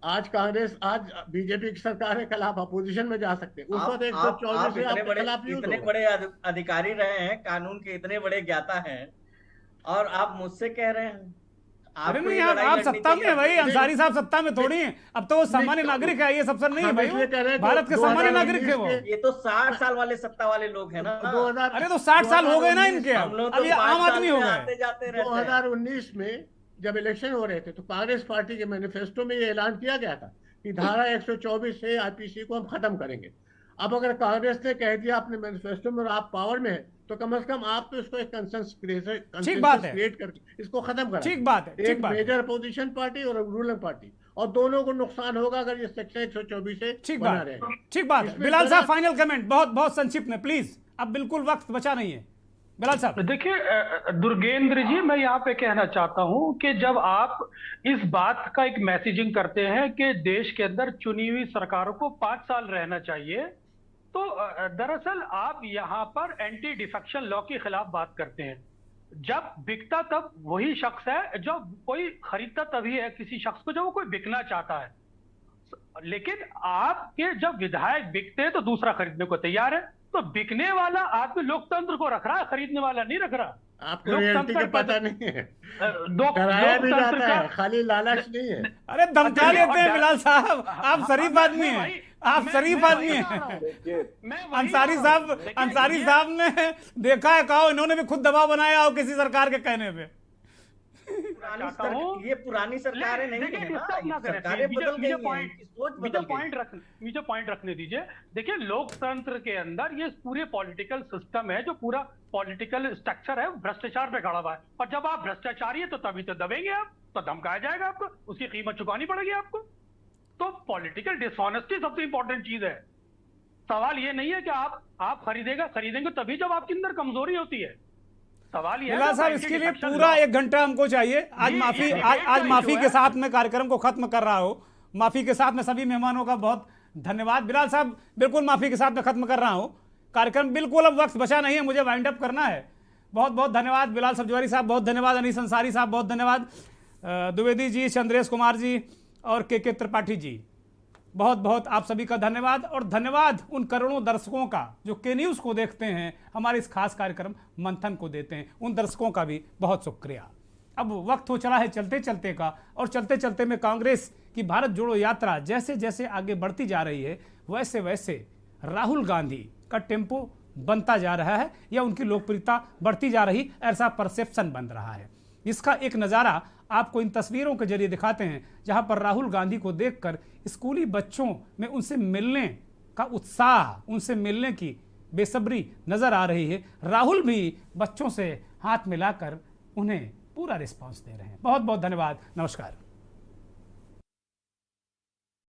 आज कांग्रेस, आज बीजेपी की सरकार है, कल आप अपोजिशन में जा सकते हैं। उस वक्त 124 से आप इतने बड़े अधिकारी रहे हैं, कानून के इतने बड़े ज्ञाता हैं, और आप मुझसे कह रहे हैं। अरे नहीं, आप सत्ता में है भाई, अंसारी साहब सत्ता में थोड़ी है। अब तो वो सामान्य नागरिक है, ये सब सर नहीं है भाई, भारत के सामान्य नागरिक है वो। ये तो 60 साल वाले सत्ता वाले लोग हैं ना। अरे तो 60 साल हो गए ना इनके, अब ये आम आदमी हो गए। 2019 में जब इलेक्शन हो रहे थे तो कांग्रेस पार्टी के मैनिफेस्टो में ये ऐलान किया गया था कि धारा 124 से आईपीसी को हम खत्म करेंगे। अब अगर कांग्रेस ने कह दिया अपने मैनिफेस्टो में और आप पावर में है तो कम से कम आप तो इसको एक कंसेंसस क्रिएट करके इसको खत्म करें। ठीक बात है। एक मेजर अपोजिशन पार्टी और रूलिंग पार्टी, और दोनों को नुकसान होगा अगर ये सेक्शन 124 से बना रहेगा। ठीक बात है। बिलाल साहब फाइनल कमेंट बहुत संक्षिप्त में प्लीज, अब बिल्कुल वक्त बचा नहीं है। बिलाल साहब। देखिए दुर्गेंद्र जी, मैं यहाँ पे कहना चाहता हूँ कि जब आप इस बात का एक मैसेजिंग करते हैं कि देश के अंदर चुनी हुई सरकारों को 5 साल रहना चाहिए, तो दरअसल आप यहाँ पर एंटी डिफेक्शन लॉ के खिलाफ बात करते हैं। जब बिकता तब वही शख्स है, जब कोई खरीदता तभी है किसी शख्स को जब वो कोई बिकना चाहता है। लेकिन आपके जब विधायक बिकते हैं तो दूसरा खरीदने को तैयार है, तो बिकने वाला आदमी लोकतंत्र को रख रहा है, खरीदने वाला नहीं रख रहा। आपको रियलिटी का पता नहीं है, कराया भी जाता है, खाली लालच नहीं है। अरे धमका लेते हैं बिलाल साहब, आप शरीफ आदमी हैं, आप शरीफ आदमी हैं। अंसारी साहब ने देखा है, कहा इन्होंने भी खुद दबाव बनाया हो किसी सरकार के कहने पे। ये पुरानी सरकारें नहीं है, सरकारें बदल गई हैं, सोच बदल गई। मुझे पॉइंट रखने दीजिए। देखिए लोकतंत्र के अंदर ये पूरे पॉलिटिकल सिस्टम है, जो पूरा पॉलिटिकल स्ट्रक्चर है भ्रष्टाचार पे खड़ा हुआ है, और जब आप भ्रष्टाचारी है तो तभी तो दबेंगे आप, तो धमकाया जाएगा आपको, उसकी कीमत चुकानी पड़ेगी आपको। तो पॉलिटिकल डिसऑनेस्टी सबसे इंपॉर्टेंट चीज है। सवाल ये नहीं है कि आप खरीदेंगे तभी जब आपके अंदर कमजोरी होती है। सवाल ये बिलाल साहब, इसके लिए पूरा 1 घंटा हमको चाहिए। आज माफी के साथ में कार्यक्रम को खत्म कर रहा हूं। माफी के साथ में सभी मेहमानों का बहुत धन्यवाद। बिलाल साहब बिल्कुल माफी के साथ में खत्म कर रहा हूं कार्यक्रम, बिल्कुल अब वक्त बचा नहीं है, मुझे वाइंड अप करना है। बहुत बहुत धन्यवाद बिलाल सब्जवारी साहब, बहुत धन्यवाद अनीस अंसारी साहब, बहुत धन्यवाद द्विवेदी जी, चंद्रेश कुमार जी और के त्रिपाठी जी, बहुत बहुत आप सभी का धन्यवाद। और धन्यवाद उन करोड़ों दर्शकों का जो के न्यूज़ को देखते हैं, हमारे इस खास कार्यक्रम मंथन को देते हैं, उन दर्शकों का भी बहुत शुक्रिया। अब वक्त हो चला है चलते चलते का, और चलते चलते में कांग्रेस की भारत जोड़ो यात्रा जैसे जैसे आगे बढ़ती जा रही है, वैसे वैसे राहुल गांधी का टेम्पो बनता जा रहा है या उनकी लोकप्रियता बढ़ती जा रही, ऐसा परसेप्शन बन रहा है। इसका एक नज़ारा आपको इन तस्वीरों के जरिए दिखाते हैं, जहां पर राहुल गांधी को देखकर स्कूली बच्चों में उनसे मिलने का उत्साह, उनसे मिलने की बेसब्री नजर आ रही है। राहुल भी बच्चों से हाथ मिलाकर उन्हें पूरा रिस्पांस दे रहे हैं। बहुत बहुत धन्यवाद, नमस्कार।